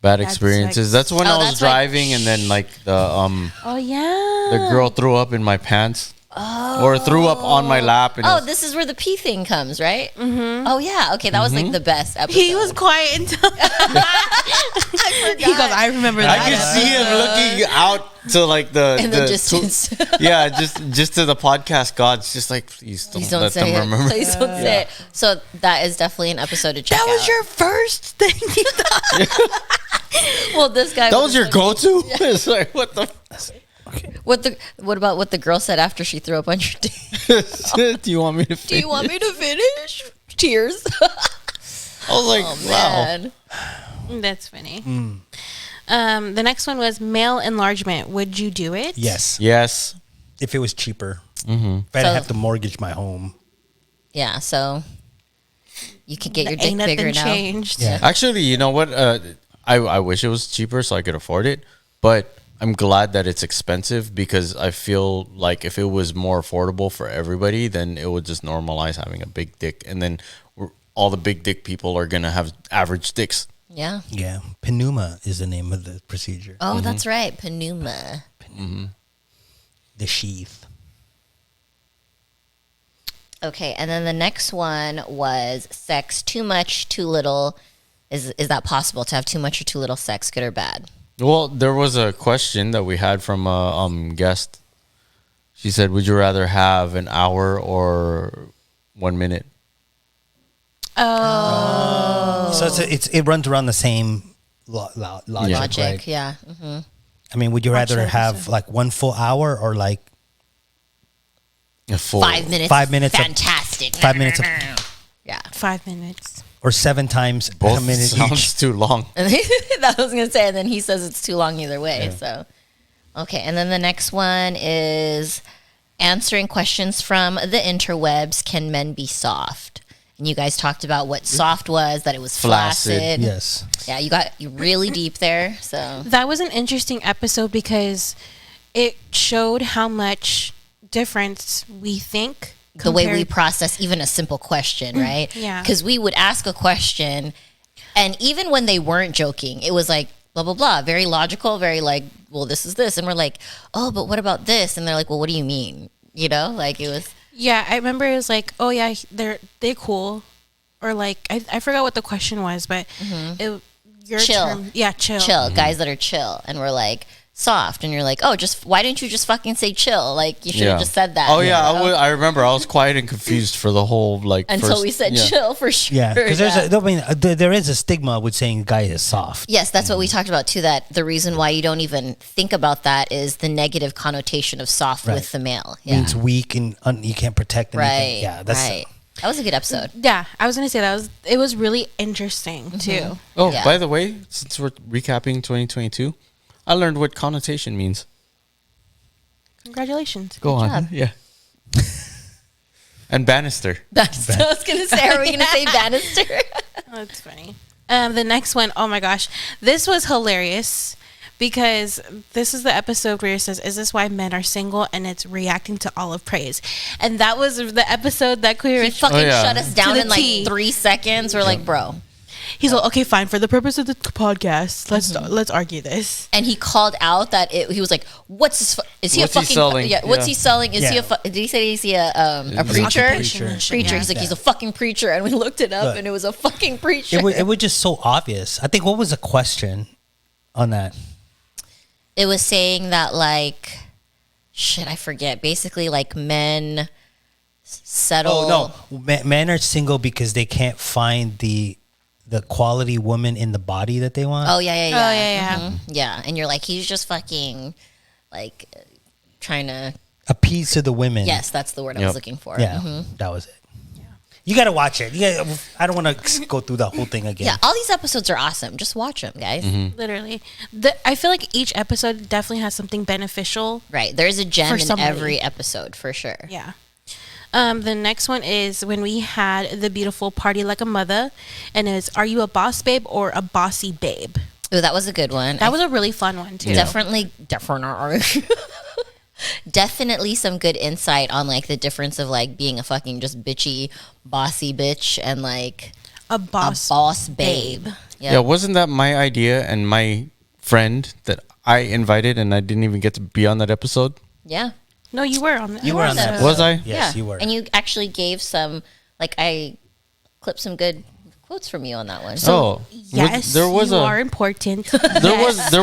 Bad experiences. sex. That's when Oh, I was that's like- driving and then like Oh yeah. the girl threw up in my pants. Or threw up on my lap. And it Oh, was- this is where the pee thing comes, right? Mm-hmm. Oh yeah. Okay, that was like the best episode. He was quiet until he goes. I remember I that. could see him looking out to like in the distance. yeah, just to the podcast gods, just like please don't, Please don't let say them it. remember. Please don't say it. So that is definitely an episode to check That was out. your first thing. You thought. Well, this guy. That was your go-to. It's like what the. What about what the girl said after she threw up on your dick? Do you want me to? Do you want me to finish? Tears. I was like, Oh wow. man. That's funny. The next one was male enlargement. Would you do it? Yes, Yes. if it was cheaper. If I didn't So- have to mortgage my home. Yeah. So you could get your dick Ain't bigger nothing now. changed. Yeah. Actually, you know what? I wish it was cheaper so I could afford it, but I'm glad that it's expensive because I feel like if it was more affordable for everybody, then it would just normalize having a big dick, and then all the big dick people are gonna have average dicks. Yeah. Yeah, pneuma is the name of the procedure. Oh, that's right. Pneuma. The sheath. Okay, and then the next one was sex. Too much, too little. Is that possible to have too much or too little sex, good or bad? Well, there was a question that we had from a guest. She said, "Would you rather have an hour or 1 minute?" So it runs around the same logic, Logic, right? yeah. I mean, would you rather sure. have like 1 full hour or like A full 5 minutes. 5 minutes of- Fantastic. 5 minutes of, Yeah. 5 minutes. or 7 times Both a minute sounds each? too long. That was gonna say, and then he says it's too long either way. So, okay, and then the next one is answering questions from the interwebs. Can men be soft? And you guys talked about what soft was, that it was Flaccid. flaccid. Yes. Yeah, you really deep there. So That was an interesting episode because it showed how much difference we think. the way we compared- process even a simple question, right? yeah. Because we would ask a question, and even when they weren't joking, it was like blah blah blah, very logical, very like, well, this is this, and we're like, oh, but what about this? And they're like, well, what do you mean? You know, like it was. Yeah, I remember it was like, oh yeah, they're cool, or like I forgot what the question was, but it, your Chill. term, yeah, chill. Chill, guys that are chill, and we're like soft, and you're like, oh, just why didn't you just fucking say chill? Like you should have just said that. Oh you yeah, know? I remember I was quiet and confused for the whole like Until first- we said yeah. chill for sure. Yeah, because yeah. there is a stigma with saying a guy is soft. Yes, that's what we talked about too. That the reason why you don't even think about that is the negative connotation of soft Right. with the male. Yeah. Means weak and you can't protect anything. Right. Yeah, that's right. That was a good episode. Yeah, I was gonna say it was really interesting too. Oh, Yeah. by the way, since we're recapping 2022, I learned what connotation means. Congratulations. Go on. job. Yeah. And banister. That's what I was gonna say. Are we gonna say banister? Oh, that's funny. The next one, oh my gosh, this was hilarious because this is the episode where it says, "Is this why men are single?" and it's reacting to olive praise, and that was the episode that Queer. He fucking yeah. shut us down the in like T. 3 seconds. We're like, bro. He's like, "Okay, fine. For the purpose of the podcast, let's argue this." And he called out that he was like, "What's this? Is he What's a he fucking? selling? Yeah, what's Yeah. he selling? Is he Yeah. did he say is he a preacher? occupation and shit, Preacher. yeah. He's like, Yeah. he's a fucking preacher. And we looked it up, Look. and it was a fucking preacher. it was just so obvious. I think what was the question on that? It was saying that like, shit, I forget. Basically, like men settle. Oh no, men are single because they can't find the quality woman in the body that they want. Oh yeah, yeah, yeah. Oh, yeah, yeah. Mhm. Yeah, and you're like, he's just fucking like trying to. Appease to the women. Yes, that's the word I Yep. was looking for. Yeah, Mhm. that was it. You got to watch it. I don't want to go through the whole thing again. Yeah, all these episodes are awesome. Just watch them, guys. Literally. I feel like each episode definitely has something beneficial. Right. There's a gem For in somebody. every episode for sure. Yeah. The next one is when we had the beautiful Party Like a Mother, and it's Are You a Boss Babe or a Bossy Babe? Oh, that was a good one. That was a really fun one too. Definitely some good insight on like the difference of like being a fucking just bitchy, bossy bitch and like A boss babe. Yeah, wasn't that my idea and my friend that I invited and I didn't even get to be on that episode? Yeah. No, you were on that. You were on that. Was I? Yes, Yeah. you were. And you actually gave some, like, I clipped some good quotes from you on that one. Yes, there was you are important. there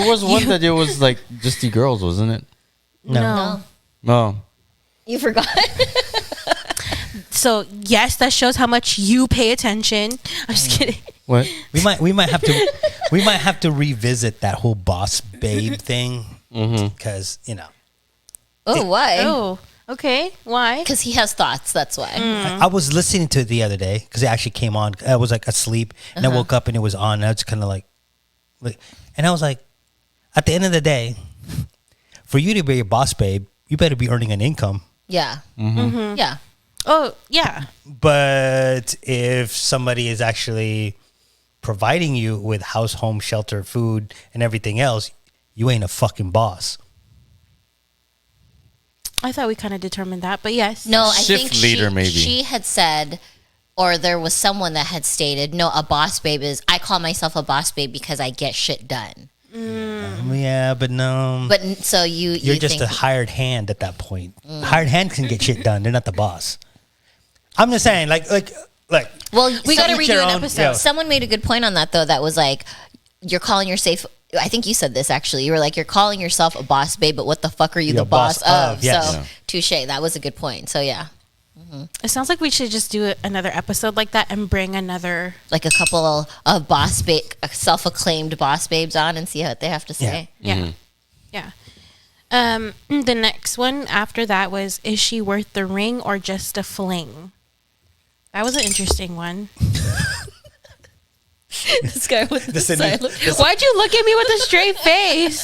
was one that it was like just the girls, wasn't it? No. No. You forgot. So yes, that shows how much you pay attention. I'm just kidding. What? We might have to revisit that whole boss babe thing because Oh, why? Oh, okay. Why? Because he has thoughts. That's why. I was listening to it the other day because it actually came on. I was like asleep and I woke up and it was on. And I was kind of like, and I was like, at the end of the day, for you to be a boss babe, you better be earning an income. Yeah. Yeah. Oh, yeah. But if somebody is actually providing you with house, home, shelter, food, and everything else, you ain't a fucking boss. I thought we kind of determined that, but yes. No, I Shift think leader, she, maybe. she had said, or there was someone that had stated, no, a boss babe is, I call myself a boss babe because I get shit done. Yeah, but no. But so You're just think, a hired hand at that point. Hired hand can get shit done. They're not the boss. I'm just saying, like. well, We gotta each redo your an own. episode. Yeah. Someone made a good point on that though. That was like, you're calling yourself. I think you said this actually. You were like, you're calling yourself a boss babe, but what the fuck are you You're the a boss, boss of? of, yes. So Yeah. touche. That was a good point. So yeah, It sounds like we should just do another episode like that and bring another. like a couple of self-acclaimed boss babes on and see what they have to say. Yeah. Yeah. The next one after that was Is She Worth the Ring or Just a Fling? That was an interesting one. This guy with the Listen, silent Why'd you look at me with a straight face?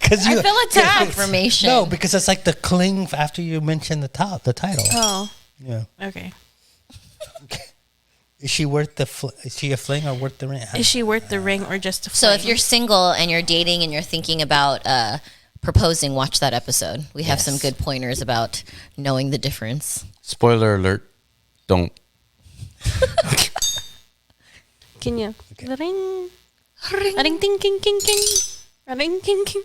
Because I feel attacked. information. No, because it's like the cling after you mention the title. Oh, Yeah. okay. Is she worth is she a fling or worth the ring? Is she worth the ring or just a fling? So if you're single and you're dating and you're thinking about proposing, watch that episode. We have some good pointers about knowing the difference. Spoiler alert. Don't. Can you? Ring. Ring, ting, king, king, king. Ring, king, king.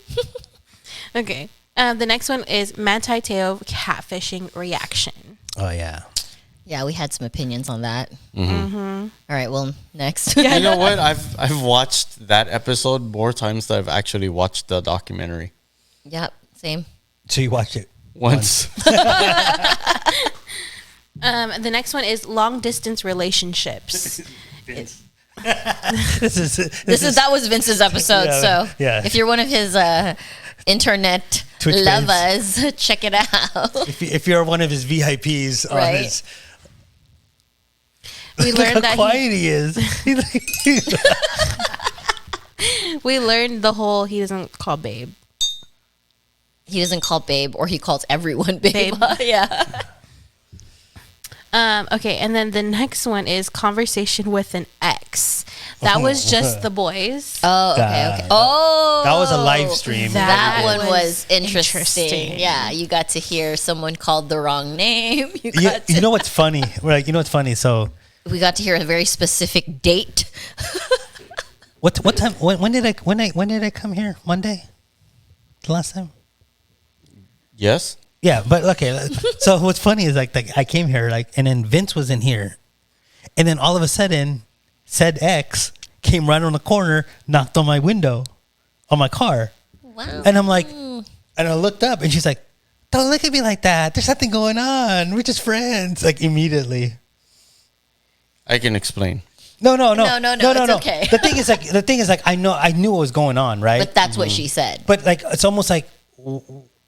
Okay. The next one is Manti Teo catfishing reaction. Oh yeah. Yeah, we had some opinions on that. All right, well, next. You know what? I've watched that episode more times than I've actually watched the documentary. Yep, same. So you watched it Once. The next one is long distance relationships. That was Vince's episode. Yeah, so yeah. if you're one of his internet Twitch lovers, check it out. if you're one of his VIPs on Right. his. We Look learned how that quiet he is. we learned the whole he doesn't call babe. He doesn't call babe, or he calls everyone babe. Babe. Yeah. Okay, and then the next one is conversation with an ex. That was just the boys. Oh, okay, God. okay. Oh, That was a live stream. That That one was was interesting. interesting. Yeah, you got to hear someone called the wrong name. You know what's funny? Like, you know what's funny? So We got to hear a very specific date. what time? When did I come here? Monday. The last time. Yes. Yeah, but okay. So what's funny is like I came here and then Vince was in here, and then all of a sudden, said ex came right on the corner, knocked on my window, on my car, Wow. and I'm like, and I looked up, and she's like, "Don't look at me like that. There's something going on. We're just friends." Like immediately. I can explain. No, it's okay. The thing is like I knew what was going on, right? But that's what she said. But like it's almost like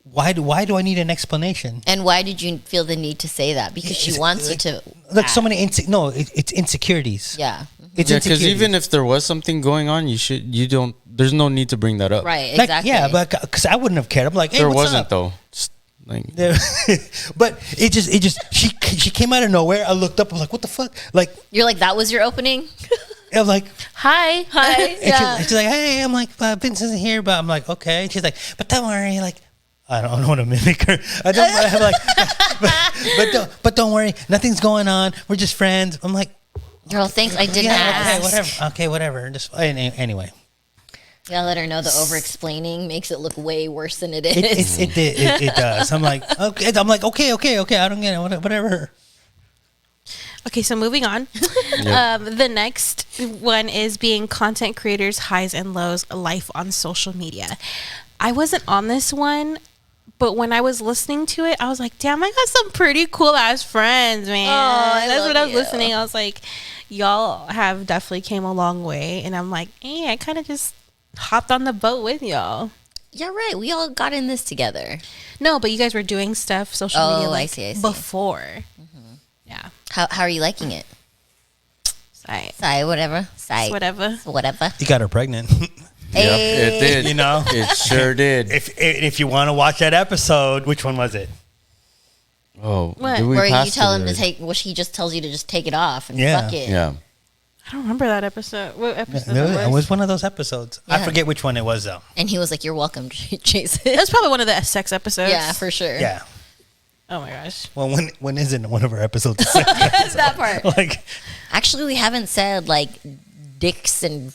why do I need an explanation? And why did you feel the need to say that? Because she wants you to. Like so many it's insecurities. Yeah. It's Yeah, because insecurities. even if there was something going on, there's no need to bring that up. Right. Like, Exactly. yeah, but because I wouldn't have cared. I'm like, hey, There what's wasn't up? though. Just, like, But it just she came out of nowhere. I looked up. I was like, what the fuck? Like, You're like, that was your opening? I'm like, Hi. Hi. and she's like, hey, I'm like, Vince isn't here, but I'm like, okay. And she's like, but don't worry, like, I don't want to mimic her. I don't I'm like, but don't worry, nothing's going on. We're just friends. I'm like, Girl, thanks. I didn't ask. Okay, whatever. Just anyway. Yeah, let her know the over-explaining makes it look way worse than it is. It does. I'm like, okay. I don't get it. Whatever. Okay, so moving on. The next one is being content creators' highs and lows, life on social media. I wasn't on this one, but when I was listening to it, I was like, damn, I got some pretty cool ass friends, man. That's what I was listening. I was like, y'all have definitely came a long way. And I'm like, hey, I kind of just hopped on the boat with y'all. Yeah, right. We all got in this together. No, but you guys were doing stuff, social media, like, I see. before. Yeah. How are you liking it? Whatever. Whatever. You got her pregnant. Yep, it did. You know? It sure did. If you want to watch that episode, which one was it? Oh, What? did we Where you pass tell it him to already? take, well, he just tells you to just take it off and Yeah. fuck it. Yeah. I don't remember that episode. What episode It was one of those episodes. I Yeah. forget which one it was though. And he was like, you're welcome, Jason. That's probably one of the sex episodes. Yeah, for sure. Yeah. Oh my gosh. Well, when isn't one of our episodes? That part. Like Actually, we haven't said like dicks and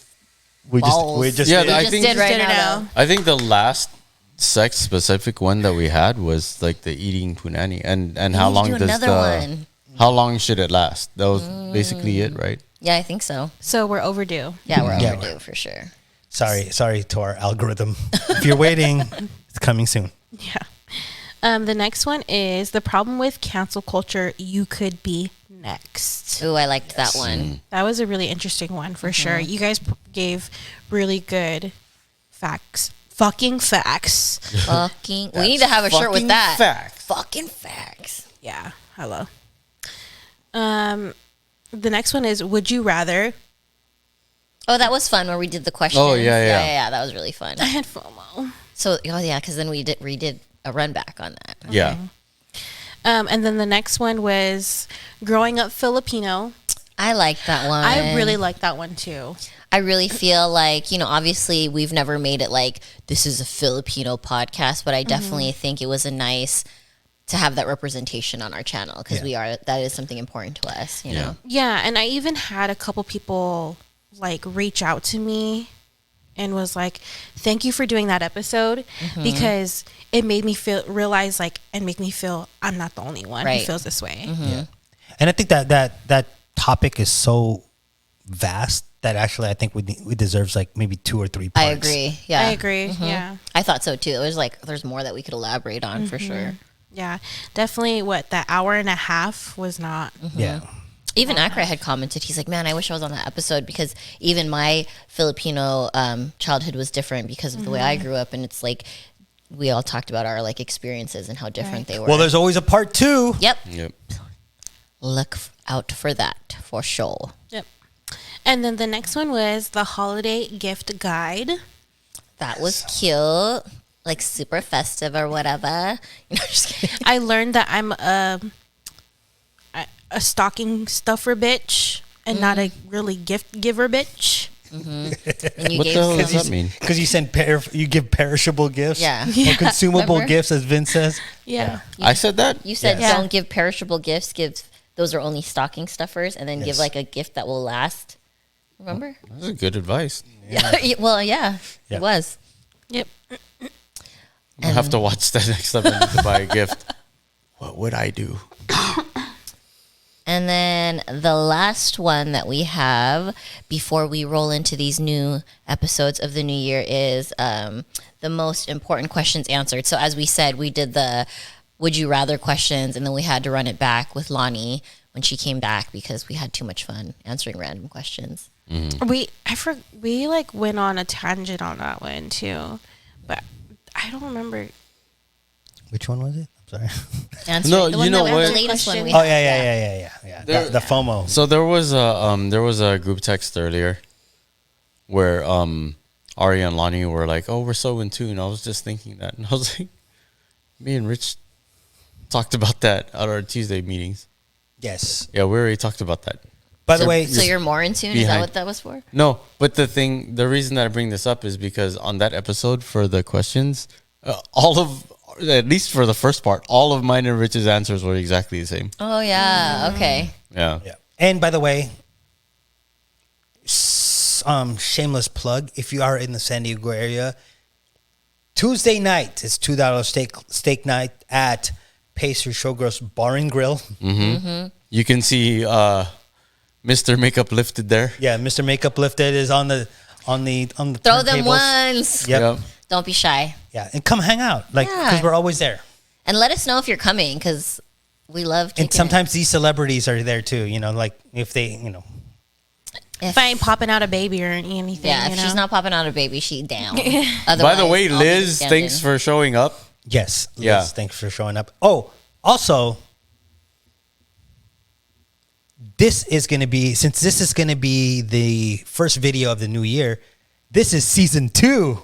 we balls. just Yeah, did. I just think- did right Did it now. now. I think the last sex specific one that we had was like the eating punani, and how need to long do does another the one. how long should it last? That was basically it, right? Yeah, I think so. So we're overdue. Yeah, we're Yeah, overdue for sure. Sorry to our algorithm. If you're waiting, it's coming soon. Yeah. The next one is the problem with cancel culture. You could be next. Ooh, I liked that one. That was a really interesting one for sure. You guys gave really good facts. Fucking facts. Fucking. We need to have a shirt with fucking that. facts. Fucking facts. Yeah. Hello. The next one is would you rather? Oh, that was fun where we did the questions. Oh, yeah. Yeah, that was really fun. I had FOMO. So, oh yeah, because then we redid a run back on that. Yeah. And then the next one was growing up Filipino. I like that one. I really like that one too. I really feel like, obviously we've never made it like this is a Filipino podcast, but I definitely think it was a nice to have that representation on our channel because that is something important to us, you know? Yeah, and I even had a couple people like reach out to me and was like, "Thank you for doing that episode because it made me realize and make me feel I'm not the only one who feels this way." Yeah. And I think that topic is so vast that actually I think we deserves like maybe 2 or 3 parts. I agree. Yeah. I agree. Yeah. I thought so too. It was like there's more that we could elaborate on for sure. Yeah. Definitely that hour and a half was not. Yeah. Even Akra had commented, he's like, man, I wish I was on that episode because even my Filipino childhood was different because of the way I grew up. And it's like, we all talked about our like experiences and how different they were. Well, there's always a part 2. Yep. Yep. Look out for that for sure. Yep. And then the next one was the holiday gift guide. That was cute. Like super festive or whatever. Just kidding. I learned that I'm a stocking stuffer bitch and not a really gift giver bitch. And you What the gave hell some- does that mean? Because you give perishable gifts. Yeah. Or consumable Remember? gifts, as Vince says. Yeah. I said that? You said Yeah. don't give perishable gifts. Those are only stocking stuffers, and then give Yes. like a gift that will last. Remember? That's good advice. Yeah. Well, yeah, Yeah. it was. Yep. I'll have to watch that next time I need to buy a gift. What would I do? And then the last one that we have before we roll into these new episodes of the new year is the most important questions answered. So as we said, we did the would you rather questions, and then we had to run it back with Lonnie when she came back because we had too much fun answering random questions. We went on a tangent on that one too, but I don't remember. Which one was it? I'm sorry. Answer No, the one you know that what? the latest one we Oh had. yeah. The FOMO. So there was a group text earlier where Ari and Lonnie were like, "Oh, we're so in tune." I was just thinking that, and I was like, "Me and Rich talked about that at our Tuesday meetings." Yes. Yeah, we already talked about that. By the way, So you're more in tune? Is that behind- what that was for? No, but the reason that I bring this up is because on that episode for the questions, at least for the first part, all of mine and Rich's answers were exactly the same. Oh, yeah. Okay. Yeah. yeah. And by the way, shameless plug. If you are in the San Diego area, Tuesday night is $2 steak night at Pacer Showgirls Bar and Grill. You can see Mr. Makeup Lifted there. Yeah, Mr. Makeup Lifted is on the Throw them turntables. ones. Yep. Don't be shy. Yeah, and come hang out, because Yeah. we're always there. And let us know if you're coming because we love kicking And sometimes these celebrities are there too. Like if they, it. If I ain't popping out a baby or anything, Yeah, you if know? she's not popping out a baby, she down. By the Otherwise, way, I'll be Liz, standing. thanks for showing up. yes, Liz, Yeah. thanks for showing up. Oh, also, this is going to be, since this is going to be the first video of the new year, this is season 2.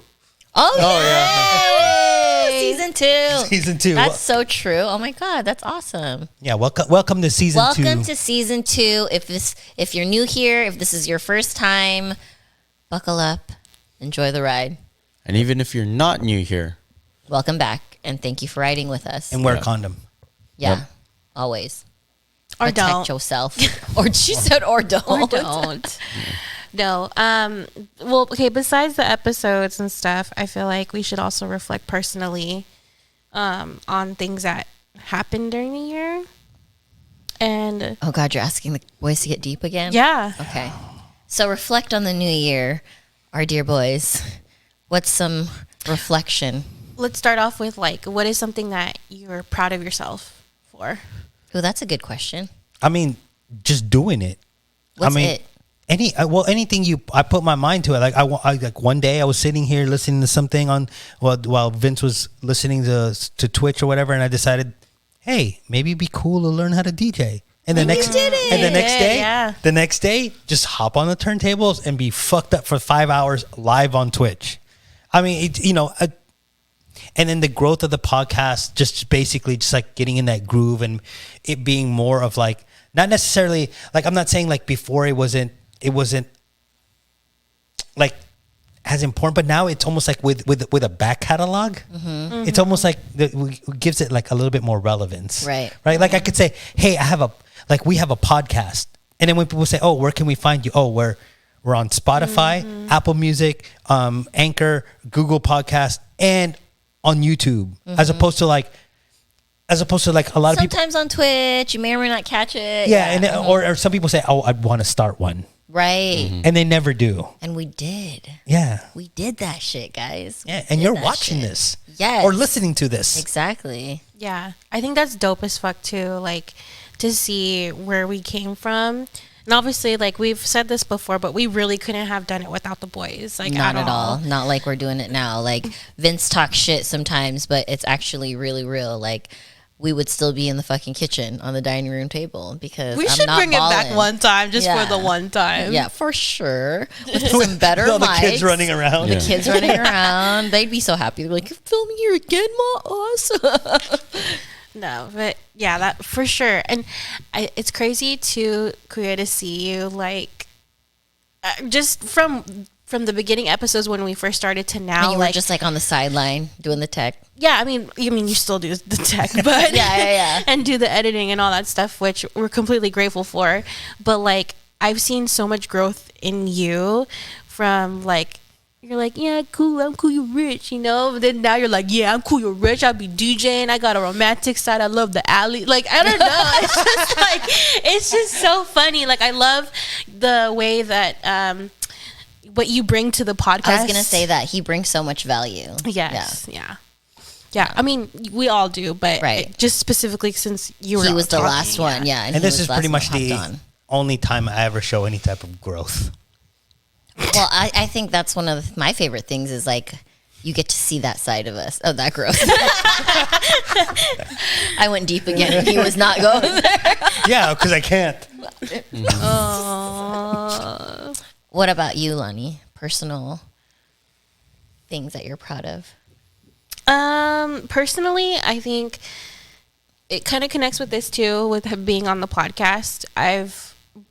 Oh, yeah. yay! Season 2. Season 2. That's so true. Oh my god, that's awesome. Yeah, welcome to season 2. Welcome to season 2. If you're new here, if this is your first time, buckle up, enjoy the ride. And even if you're not new here, Welcome back, and thank you for riding with us. And wear a Yeah. condom. Yeah, Yep. always. Or Protect don't. yourself. Or she said, or don't. Or don't. No. Well, okay, besides the episodes and stuff, I feel like we should also reflect personally on things that happened during the year. And Oh god, you're asking the boys to get deep again? yeah. Okay. So reflect on the new year, our dear boys. What's some reflection? Let's start off with what is something that you're proud of yourself for? Oh, that's a good question. I mean, just doing it. What's I mean, it? anything I put my mind to it. Like one day I was sitting here listening to something while Vince was listening to Twitch or whatever, and I decided, hey, maybe it'd be cool to learn how to DJ. And the And you next did it. and the next Yeah. day, just hop on the turntables and be fucked up for 5 hours live on Twitch. I mean, and then the growth of the podcast, just basically just like getting in that groove and it being more of not necessarily I'm not saying before it wasn't like as important, but now it's almost like with a back catalog, it's almost like it gives it a little bit more relevance, Right. Like I could say, hey, we have a podcast, and then when people say, oh, where can we find you? Oh, we're on Spotify, Apple Music, Anchor, Google Podcast, and on YouTube, as opposed to a lot of people. Sometimes on Twitch, you may or may not catch it. Yeah, and or some people say, "Oh, I want to start one," Right. and they never do. And we did. Yeah, We did that shit, guys. yeah, We and did you're that watching shit. this, Yes. or listening to this. Exactly. Yeah, I think that's dope as fuck too. To see where we came from, and obviously, we've said this before, but we really couldn't have done it without the boys. Not at all. Not like we're doing it now. Vince talks shit sometimes, but it's actually really real. We would still be in the fucking kitchen on the dining room table because We I'm should not bring it back balling. one time, just Yeah. for the one time. Yeah, for sure. With some better All the mics. kids running around. The kids running around. They'd be so happy. They're like, "You're filming here again, Ma? Us." No, but yeah, that for sure. And it's crazy to Kuya to see you just from the beginning episodes when we first started to now. And you were just on the sideline doing the tech. Yeah, I mean, you still do the tech, but Yeah. and do the editing and all that stuff, which we're completely grateful for. But I've seen so much growth in you from you're yeah, cool, I'm cool, you're rich, But then now you're yeah, I'm cool, you're rich, I'll be DJing, I got a romantic side, I love the alley. I don't know. It's just it's just so funny. I love the way that what you bring to the podcast. I was going to say that. He brings so much value. Yes. Yeah. I mean, we all do, but Right. just specifically since you were He was the talking, last one. Yeah. And he this was is the pretty last much one the hopped on. only time I ever show any type of growth. Well, I think that's one of my favorite things is you get to see that side of us. Oh, that gross. I went deep again. He was not going there. Yeah, because I can't. What about you, Lonnie? Personal things that you're proud of? Personally, I think it kind of connects with this too, with being on the podcast.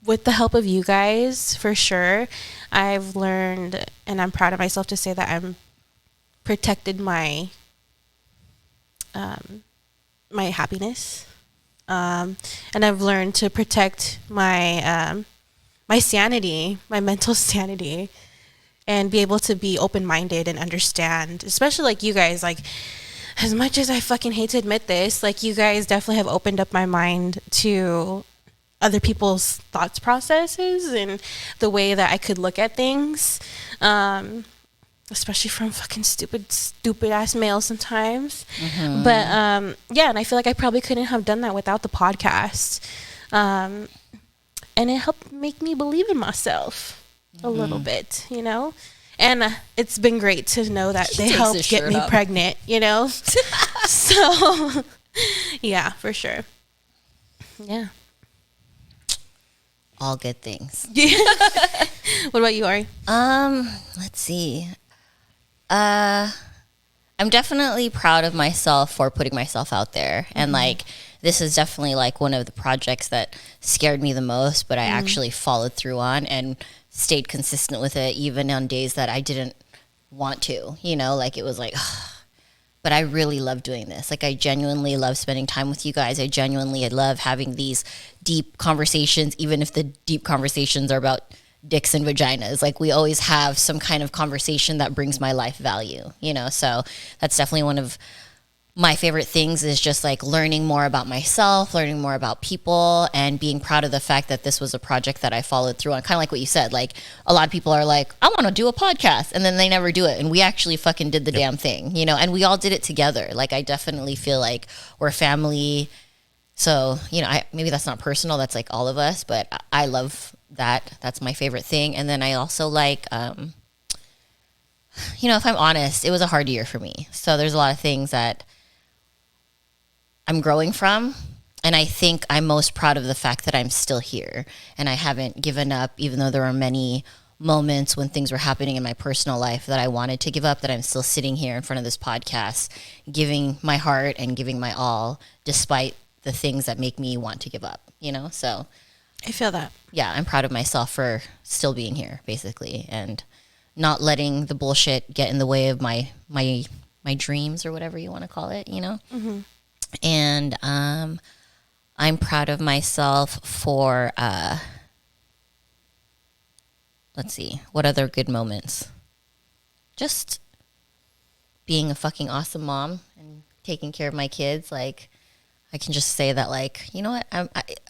With the help of you guys, for sure, I've learned, and I'm proud of myself to say that I'm protected my my happiness, and I've learned to protect my my sanity, my mental sanity, and be able to be open-minded and understand, especially like you guys. Like, as much as I fucking hate to admit this, like, you guys definitely have opened up my mind to other people's thoughts processes and the way that I could look at things, especially from fucking stupid ass males sometimes. But yeah, and I feel like I probably couldn't have done that without the podcast, and it helped make me believe in myself a little bit, you know. And it's been great to know that they helped get me pregnant, you know. So yeah, for sure. Yeah. All good things. Yeah. What about you, Ari? Let's see. I'm definitely proud of myself for putting myself out there. And like, this is definitely like one of the projects that scared me the most, but I actually followed through on and stayed consistent with it, even on days that I didn't want to, you know, like it was like, but I really love doing this. Like, I genuinely love spending time with you guys. I genuinely love having these deep conversations, even if the deep conversations are about dicks and vaginas. Like, we always have some kind of conversation that brings my life value, you know? So that's definitely one of my favorite things, is just like learning more about myself, learning more about people, and being proud of the fact that this was a project that I followed through on. Kind of like what you said, like a lot of people are like, I want to do a podcast, and then they never do it. And we actually fucking did the damn thing, you know, and we all did it together. Like, I definitely feel like we're family. So, you know, maybe that's not personal. That's like all of us, but I love that. That's my favorite thing. And then I also like, you know, if I'm honest, it was a hard year for me. So there's a lot of things that I'm growing from, and I think I'm most proud of the fact that I'm still here and I haven't given up, even though there are many moments when things were happening in my personal life that I wanted to give up, that I'm still sitting here in front of this podcast, giving my heart and giving my all, despite the things that make me want to give up, you know? So I feel that. Yeah, I'm proud of myself for still being here, basically, and not letting the bullshit get in the way of my dreams, or whatever you want to call it, you know? And I'm proud of myself for, let's see, what other good moments? Just being a fucking awesome mom and taking care of my kids. Like, I can just say that, like, you know what,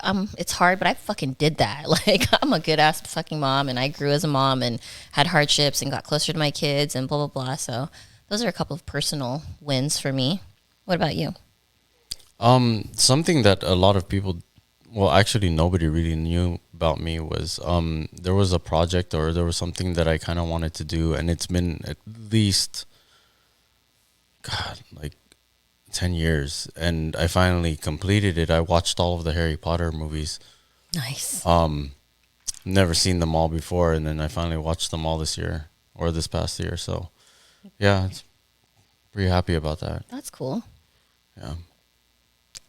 I'm it's hard, but I fucking did that. Like, I'm a good ass fucking mom, and I grew as a mom and had hardships and got closer to my kids and blah, blah, blah. So those are a couple of personal wins for me. What about you? Something that a lot of people, well, actually nobody really knew about me was, there was a project, or there was something that I kind of wanted to do, and it's been at least, God, like 10 years, and I finally completed it. I watched all of the Harry Potter movies. Nice. Never seen them all before, and then I finally watched them all this year, or this past year. So yeah, it's pretty happy about that. That's cool. Yeah.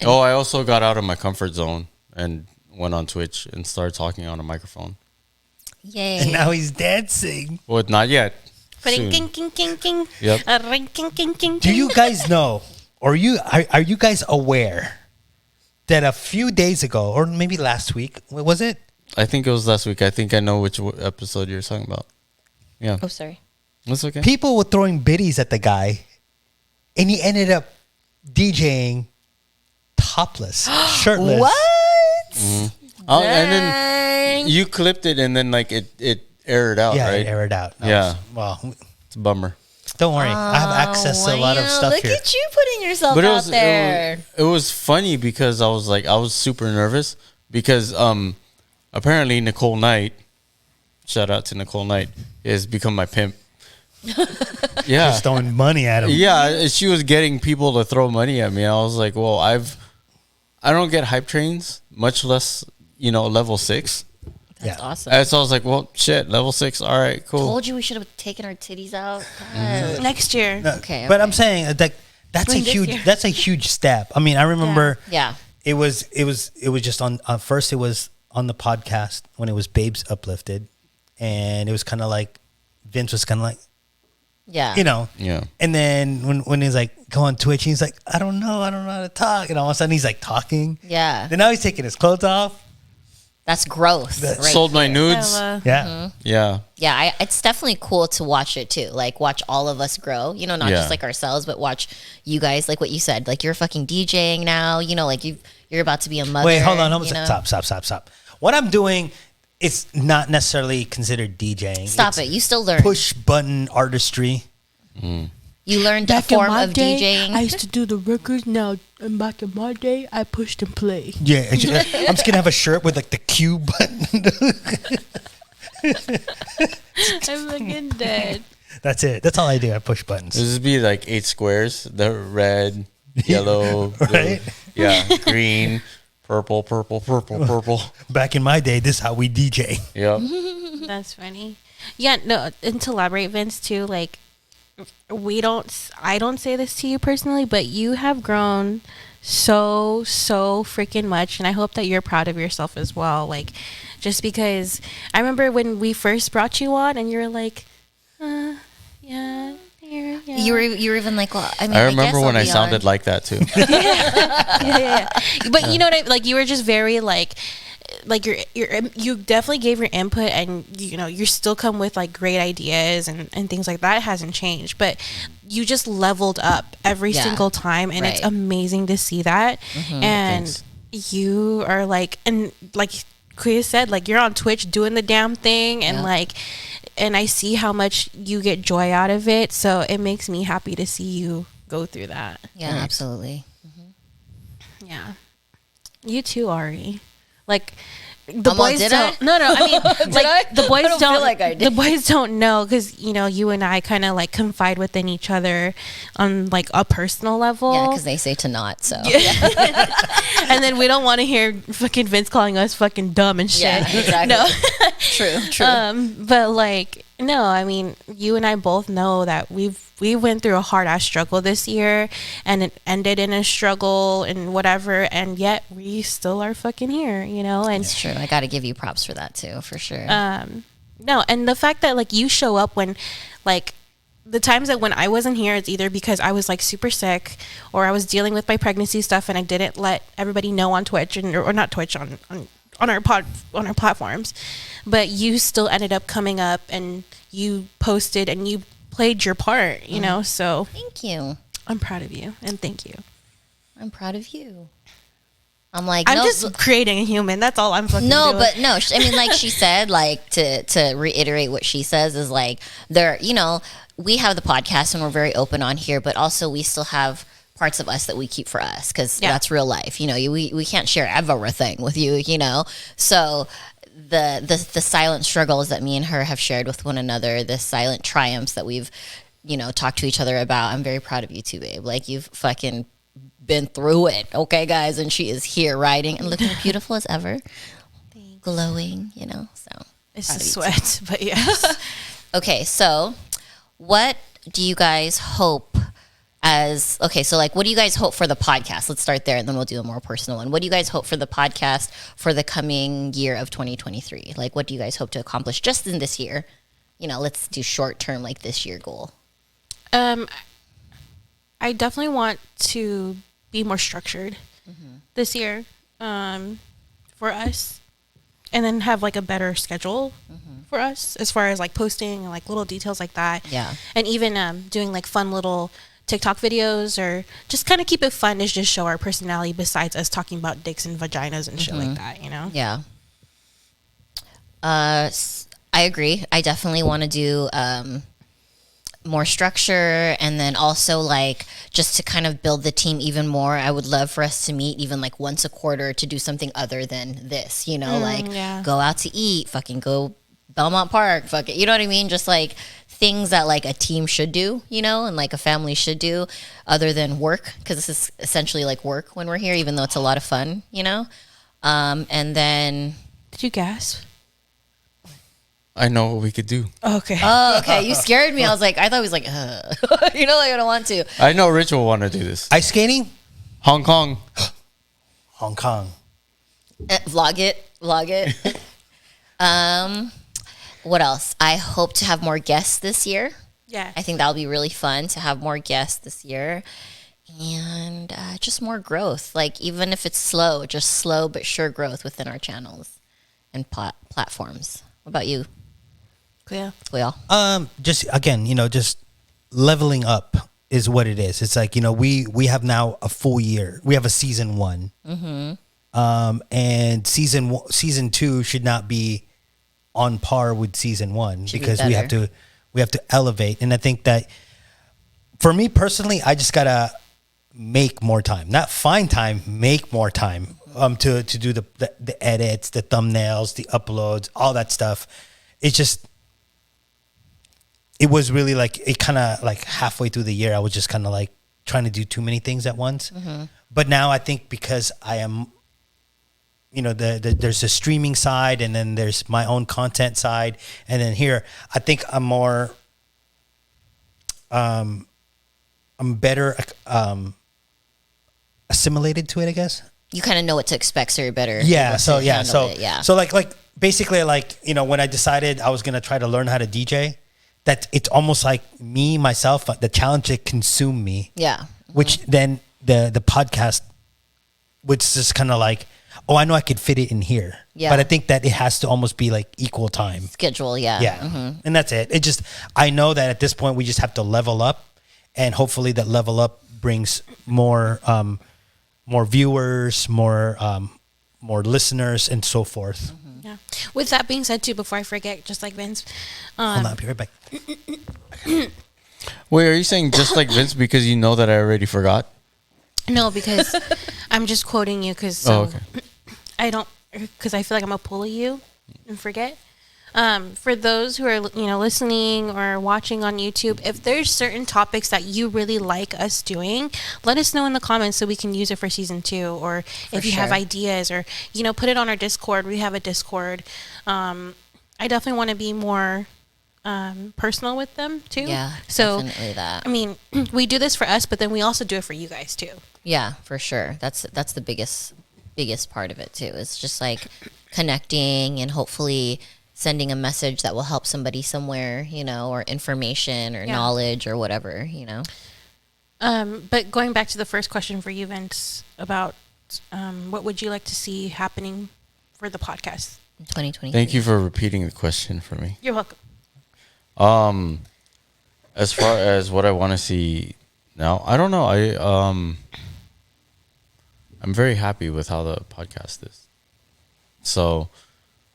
Oh, I also got out of my comfort zone and went on Twitch and started talking on a microphone. Yay. And now he's dancing. Well, not yet. Soon. Yep. Do you guys know, or are you guys aware that a few days ago, or maybe last week, was it? I think it was last week. I think I know which episode you're talking about. Yeah. Oh, sorry. That's okay. People were throwing biddies at the guy, and he ended up DJing topless, shirtless. What? Oh, and then you clipped it, and then like it aired out, Yeah, right? it aired out. Well, It's a bummer. don't worry. I have access to a lot of stuff Look here. at you putting yourself But out there. it was funny because I was super nervous because apparently Nicole Knight, shout out to Nicole Knight, has become my pimp. Yeah. Just throwing money at him. Yeah, she was getting people to throw money at me. I was like, well, I don't get hype trains, much less, level 6. That's awesome. And so I was like, well, shit, level 6. All right, cool. Told you we should have taken our titties out. God. Next year. Okay. But I'm saying that's a Spring this huge year. that's a huge step. I mean, I remember Yeah. it was just on first it was on the podcast when it was Babes Uplifted, and it was kind of like Vince was kind of like, Yeah. Yeah. and then when he's like go on Twitch, he's like, I don't know how to talk, and all of a sudden he's like talking. Yeah. Then now he's taking his clothes off. That's growth. Right Sold my there. nudes. Yeah. Yeah. Yeah, it's definitely cool to watch it too. Like watch all of us grow. Not Yeah. just like ourselves, but watch you guys. Like what you said. Like you're fucking DJing now. Like you're about to be a mother. Wait, hold on. Stop. What I'm doing is not necessarily considered DJing. Stop It's it. You still learn. push button artistry. You learned a Back in form my of day, DJing. I used to do the records. Now, and back in my day, I pushed and play. Yeah, I'm just gonna have a shirt with like the Q button. I'm fucking dead. That's it. That's all I do. I push buttons. This would be like 8 squares. The red, yellow, Right? green, purple. Mm. Back in my day, this is how we DJ. Yep. That's funny. Yeah, no, and to elaborate, Vince, too, like, I don't say this to you personally, but you have grown so freaking much, and I hope that you're proud of yourself as well. Like, just because I remember when we first brought you on, and you were like, yeah. You were even like, well, I mean, I I remember guess when I'll I be sounded on. like that too. yeah. But you know what like you were just very like you definitely gave your input, and you still come with like great ideas and things like that. It hasn't changed, but you just leveled up every Yeah. single time, and it's Right. amazing to see that. And Thanks. you are like, and like Kuya said, like you're on Twitch doing the damn thing, and Yeah. like, and I see how much you get joy out of it, so it makes me happy to see you go through that. Yeah, absolutely. Yeah. You too, Ari. Like the I'm all, boys did don't. I? No, I mean, like I? the boys I don't feel like I The did. boys don't know because you and I kind of like confide within each other on like a personal level. Yeah, because they say to not. So and then we don't want to hear fucking Vince calling us fucking dumb and shit. Yeah, exactly. No. true. But like, no, I mean, you and I both know that we went through a hard ass struggle this year, and it ended in a struggle and whatever, and yet we still are fucking here, and It's true. I got to give you props for that too, for sure. no, and the fact that like you show up when like the times that when I wasn't here, it's either because I was like super sick or I was dealing with my pregnancy stuff and I didn't let everybody know on Twitch or not Twitch on our platforms, but you still ended up coming up and you posted and you played your part, so Thank you. I'm proud of you and thank you. I'm proud of you. I'm like, I'm no, just creating a human. That's all I'm fucking no, doing. but no. I mean, like she said, like to reiterate what she says is like there. We have the podcast and we're very open on here, but also we still have parts of us that we keep for us because Yeah. that's real life. We can't share everything with you. So the silent struggles that me and her have shared with one another, the silent triumphs that we've talked to each other about. I'm very proud of you too, babe. Like you've fucking been through it, okay, guys, and she is here riding and looking beautiful as ever, glowing. So it's proud the of you, sweat, but yes. okay, so what do you guys hope what do you guys hope for the podcast? Let's start there and then we'll do a more personal one. What do you guys hope for the podcast for the coming year of 2023? Like what do you guys hope to accomplish just in this year? Let's do short term, like this year goal. I definitely want to be more structured this year for us, and then have like a better schedule for us as far as like posting and like little details like that. Yeah. And even doing like fun little TikTok videos or just kind of keep it fun to just show our personality besides us talking about dicks and vaginas and shit like that, Yeah. I agree. I definitely want to do more structure, and then also like just to kind of build the team even more. I would love for us to meet even like once a quarter to do something other than this, yeah. go out to eat, fucking go Belmont Park, fuck it, you know what I mean? Just like things that like a team should do, you know, and like a family should do other than work, because this is essentially like work when we're here, even though it's a lot of fun, you know. And then Did you gasp? I know what we could do. Okay. oh, okay, you scared me. I was like, I thought he was like, you know, like I don't want to. I know Rich will want to do this. Ice skating? Hong Kong. Hong Kong. Vlog it. What else? I hope to have more guests this year. Yeah. I think that'll be really fun to have more guests this year. And just more growth. Like, even if it's slow, just slow but sure growth within our channels and platforms. What about you, Yeah. Will? Just again, just leveling up is what it is. It's like, we have now a full year. We have a season 1. And season 2 should not be on par with season 1 because we have to elevate. And I think that for me personally, I just gotta make more time, not find time, make more time to do the edits, the thumbnails, the uploads, all that stuff. It's just, it was really like, it kind of like halfway through the year, I was just kind of like trying to do too many things at once. But now I think because I am, there's the streaming side, and then there's my own content side, and then here I think I'm more, I'm better assimilated to it, I guess. You kind of know what to expect, so you're better. Yeah. able So to yeah. handle So it, yeah. So like basically like when I decided I was gonna try to learn how to DJ, that it's almost like me myself the challenge that consumed me. Yeah. Which then the podcast was just kind of like, oh, I know I could fit it in here. Yeah. But I think that it has to almost be like equal time. Schedule, yeah. Yeah. And that's it. It just, I know that at this point we just have to level up, and hopefully that level up brings more viewers, more listeners, and so forth. Yeah. With that being said, too, before I forget, just like Vince, Hold on, I'll be right back. Wait, are you saying just like Vince because you know that I already forgot? no, because I'm just quoting you because Okay. because I feel like I'm gonna pull you and forget. For those who are listening or watching on YouTube, if there's certain topics that you really like us doing, let us know in the comments so we can use it for season 2. Or if you have sure. ideas, or put it on our Discord. We have a Discord. I definitely want to be more personal with them too. Yeah, So definitely that. I mean, we do this for us, but then we also do it for you guys too. Yeah, for sure. That's the biggest part of it too. It's just like connecting and hopefully sending a message that will help somebody somewhere, or information or knowledge or whatever, But going back to the first question for you, Vince, about what would you like to see happening for the podcast? in 2023. Thank you for repeating the question for me. You're welcome. As far as what I want to see now, I don't know. I'm very happy with how the podcast is. So,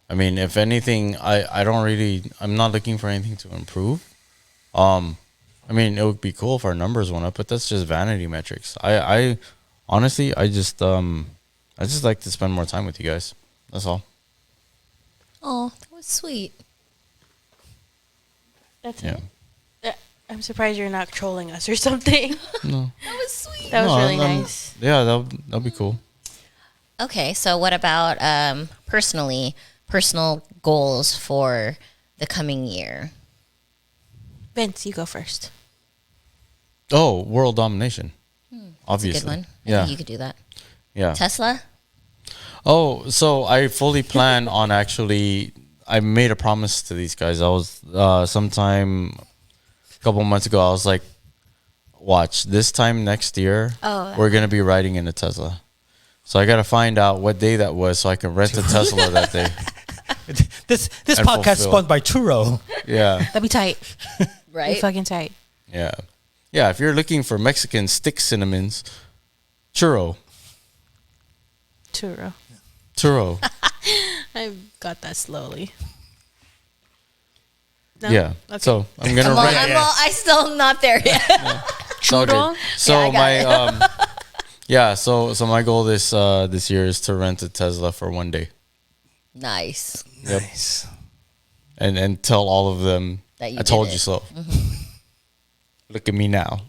I mean, if anything, I'm not looking for anything to improve. I mean, it would be cool if our numbers went up, but that's just vanity metrics. I honestly, I just like to spend more time with you guys. That's all. Oh, that was sweet. That's Yeah. it. I'm surprised you're not trolling us or something. No. That was sweet. That was No, really I'm- nice. Yeah, that'll be cool. Okay, so what about personal goals for the coming year? Vince, you go first. Oh, world domination. Obviously. That's a good one. I Yeah. think you could do that. Yeah. Tesla? Oh, so I fully plan on I made a promise to these guys. I was sometime a couple months ago, I was like, watch, this time next year, we're going to be riding in a Tesla. So I got to find out what day that was so I can rent a Tesla that day. This And podcast is fulfill. sponsored by Churro. Yeah. That'd be tight. Right? Be fucking tight. Yeah. Yeah. If you're looking for Mexican stick cinnamons, churro. Churro. Churro. I got that slowly. No? Yeah. Okay. So I'm going to rent. I still not there yet. It's all good. Churro? So Yeah, I got so my goal this year is to rent a Tesla for one day. Nice. Yep. Nice. And tell all of them that you I told did you it. so. Look at me now.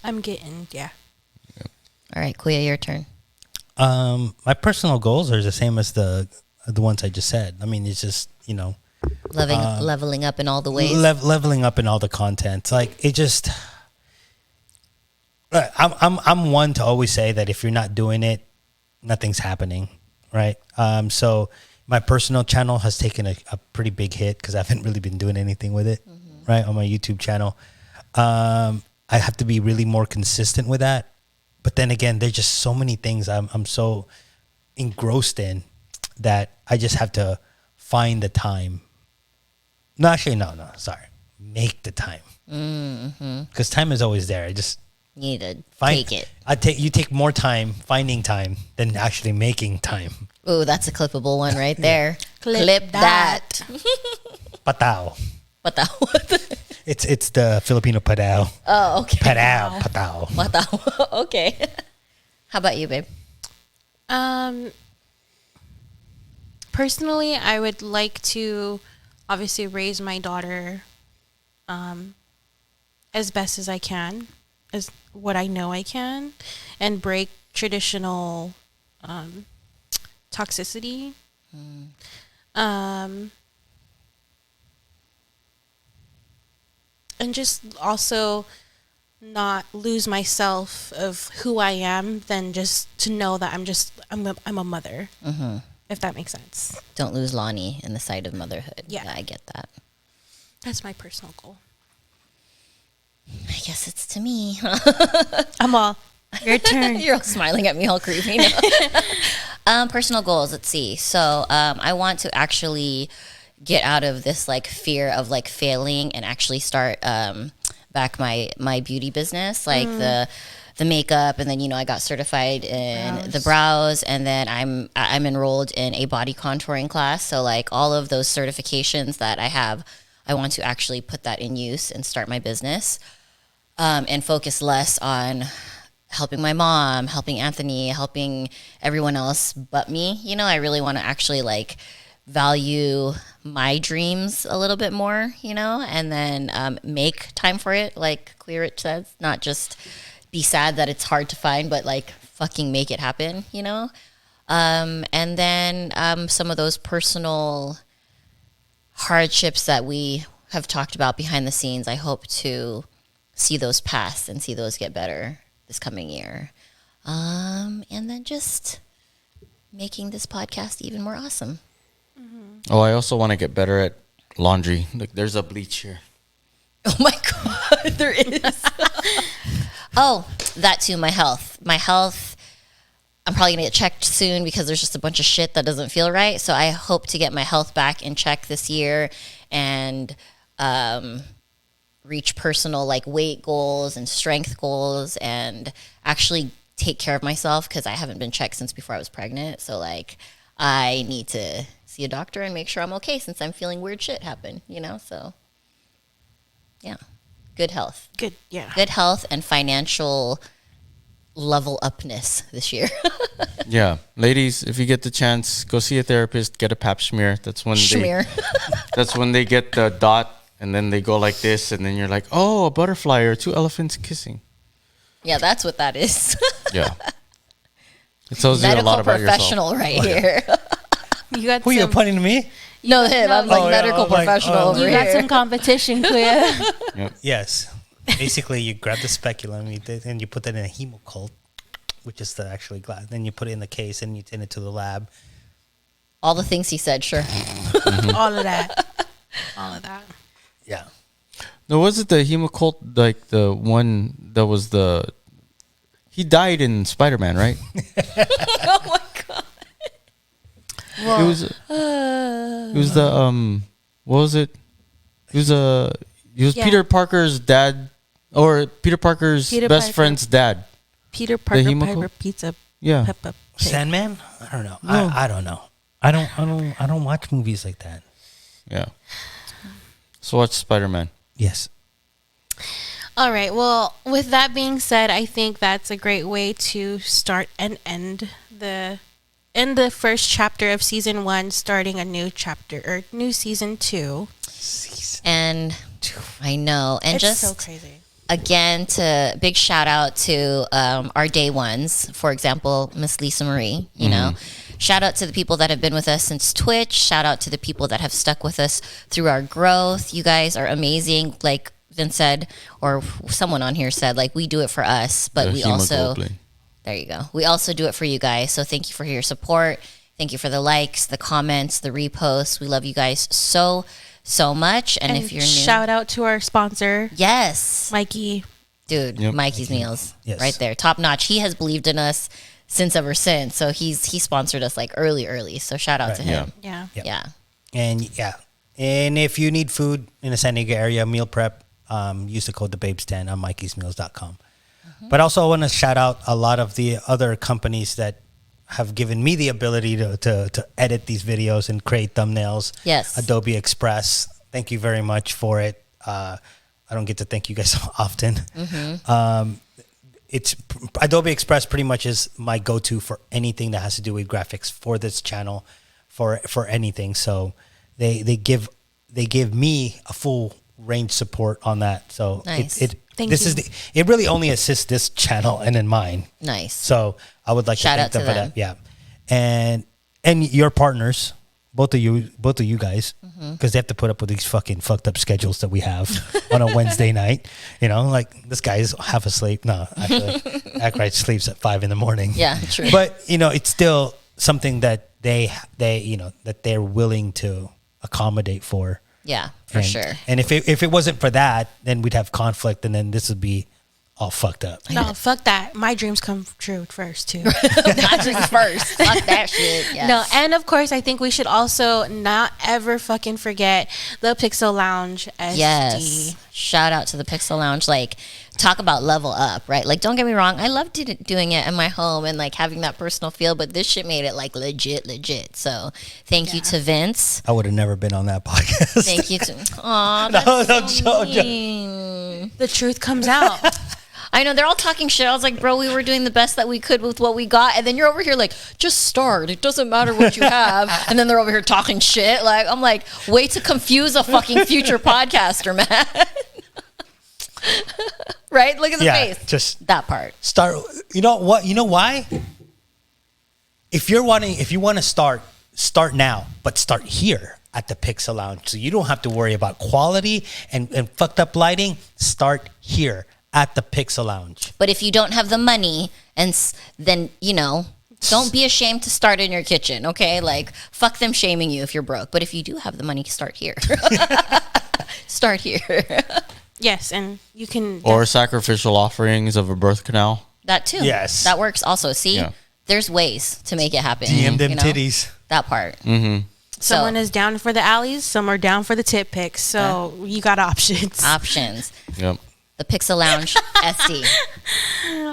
I'm getting, yeah. All right, Kuya, your turn. My personal goals are the same as the ones I just said. I mean, it's just, Leveling up in all the ways. leveling up in all the content. Like it just, I'm one to always say that if you're not doing it, nothing's happening, right? So my personal channel has taken a pretty big hit because I haven't really been doing anything with it, right? On my YouTube channel, I have to be really more consistent with that. But then again, there's just so many things I'm so engrossed in that I just have to find the time. No, actually, no, sorry. Make the time. Because time is always there. I just You need to take it. You take more time finding time than actually making time. Ooh, that's a clippable one right there. Clip that. Patao. What the? It's the Filipino patao. Oh, okay. Patao. What the? Okay. How about you, babe? Personally, I would like to obviously raise my daughter as best as I can, as what I know I can, and break traditional toxicity. And just also not lose myself of who I am, than just to know that I'm a mother. If that makes sense. Don't lose Lonnie in the sight of motherhood. Yeah. I get that. That's my personal goal. I guess it's to me. I'm all, your turn. You're all smiling at me all creepy. Personal goals. Let's see. So I want to actually get out of this like fear of like failing and actually start back my beauty business, like the makeup, and then I got certified in the brows, and then I'm enrolled in a body contouring class. So like all of those certifications that I have, I want to actually put that in use and start my business, and focus less on helping my mom, helping Anthony, helping everyone else but me. I really want to actually like value my dreams a little bit more, and then make time for it, like Clear It says, not just be sad that it's hard to find, but like fucking make it happen, and then some of those personal hardships that we have talked about behind the scenes, I hope to see those pass and see those get better this coming year, and then just making this podcast even more awesome. Oh, I also want to get better at laundry. Look, there's a bleach here. Oh my God, there is. Oh, that too, my health. I'm probably going to get checked soon because there's just a bunch of shit that doesn't feel right. So I hope to get my health back in check this year and reach personal like weight goals and strength goals and actually take care of myself because I haven't been checked since before I was pregnant. So like I need to see a doctor and make sure I'm okay since I'm feeling weird shit happen, so yeah. Good health. Good, yeah. Good health and financial level upness this year. Yeah, ladies, if you get the chance, go see a therapist. Get a pap smear. That's when that's when they get the dot, and then they go like this, and then you're like, oh, a butterfly or two elephants kissing. Yeah, that's what that is. Yeah, it tells you a lot about yourself. Professional right here. You got Who are you pointing to me? No, him. I'm like medical professional over you here. got some competition, Clea. Yep. Yes. Basically, you grab the speculum and you put that in a hemocult, which is the actually glass. Then you put it in the case and you send it to the lab. All the things he said, sure. All of that. Yeah. No, was it the hemocult, like the one that was he died in Spider-Man, right? Oh my God. It was the what was it? He was Peter Parker's dad, or Peter Parker's best friend's dad. Peter Parker hemocult? Piper Pizza. Yeah. Peppa Pig. Sandman? I don't know. No. I don't know. I don't watch movies like that. Yeah. So watch Spider-Man. Yes. All right. Well, with that being said, I think that's a great way to start and end the first chapter of season 1, starting a new chapter or new season 2. And I know. And It's just so crazy. again, to big shout out to our day ones. For example, Miss Lisa Marie, you know. Shout out to the people that have been with us since Twitch. Shout out to the people that have stuck with us through our growth. You guys are amazing. Like Vince said, or someone on here said, like, we do it for us, but The we also, hemoglobin. there you go. We also do it for you guys. So thank you for your support. Thank you for the likes, the comments, the reposts. We love you guys so much. And if you're new, shout out to our sponsor, yes, Mikey. dude, Yep. Mikey's Meals, Yes. right there, top notch. He has believed in us ever since. So he sponsored us like early. So shout out to him. Yeah. Yep. Yeah. And if you need food in the San Diego area, meal prep, use the code TheBabes10 on MikeysMeals.com. But also I want to shout out a lot of the other companies that have given me the ability to edit these videos and create thumbnails. Yes. Adobe Express. Thank you very much for it. I don't get to thank you guys so often. It's Adobe Express pretty much is my go-to for anything that has to do with graphics for this channel, for anything. So they give me a full range support on that. So Nice. Thank this you. is it really only assists this channel and then mine. Nice. So I would like Shout to out thank to them for them. that. Yeah, and your partners, both of you guys, because they have to put up with these fucking fucked up schedules that we have on a Wednesday night. You know, like this guy is half asleep. No, actually, Ackright sleeps at 5 a.m. Yeah, true. But you know, it's still something that they that they're willing to accommodate for. Yeah, for And- sure. And if it wasn't for that, then we'd have conflict, and then this would be all fucked up. No, fuck that. My dreams come true first too. Not just first. Fuck that shit. Yes. No, and of course, I think we should also not ever fucking forget the Pixel Lounge SD. Yes. Shout out to the Pixel Lounge. Like, talk about level up, right? Like, don't get me wrong. I loved doing it in my home and like having that personal feel, but this shit made it like legit. So thank you to Vince. I would have never been on that podcast. Thank you to. Aw, No, that's no, so joke. mean. The truth comes out. I know they're all talking shit. I was like, bro, we were doing the best that we could with what we got, and then you're over here like, just start. It doesn't matter what you have, and then they're over here talking shit. Like, I'm like, way to confuse a fucking future podcaster, man. Right? Look at the Yeah, face. just that part. start. You know what? You know why? If you want to start now, but start here at the Pixel Lounge, so you don't have to worry about quality and fucked up lighting. Start here at the Pixel Lounge. But if you don't have the money, then don't be ashamed to start in your kitchen. Okay, like fuck them shaming you if you're broke. But if you do have the money, start here. Start here. Yes, and you can. Or sacrificial offerings of a birth canal. That too. Yes. That works also. See, Yeah. there's ways to make it happen. DM them you know? titties. That part. Someone is down for the alleys, some are down for the tip picks. So you got options. Options. Yep. The Pixel Lounge SD.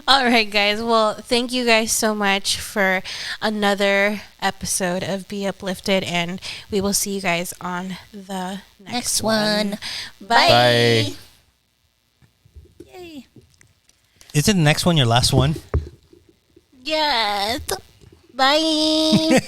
All right, guys. Well, thank you guys so much for another episode of Be Uplifted, and we will see you guys on the next one. Bye. Bye. Yay. Isn't the next one your last one? Yes. Bye.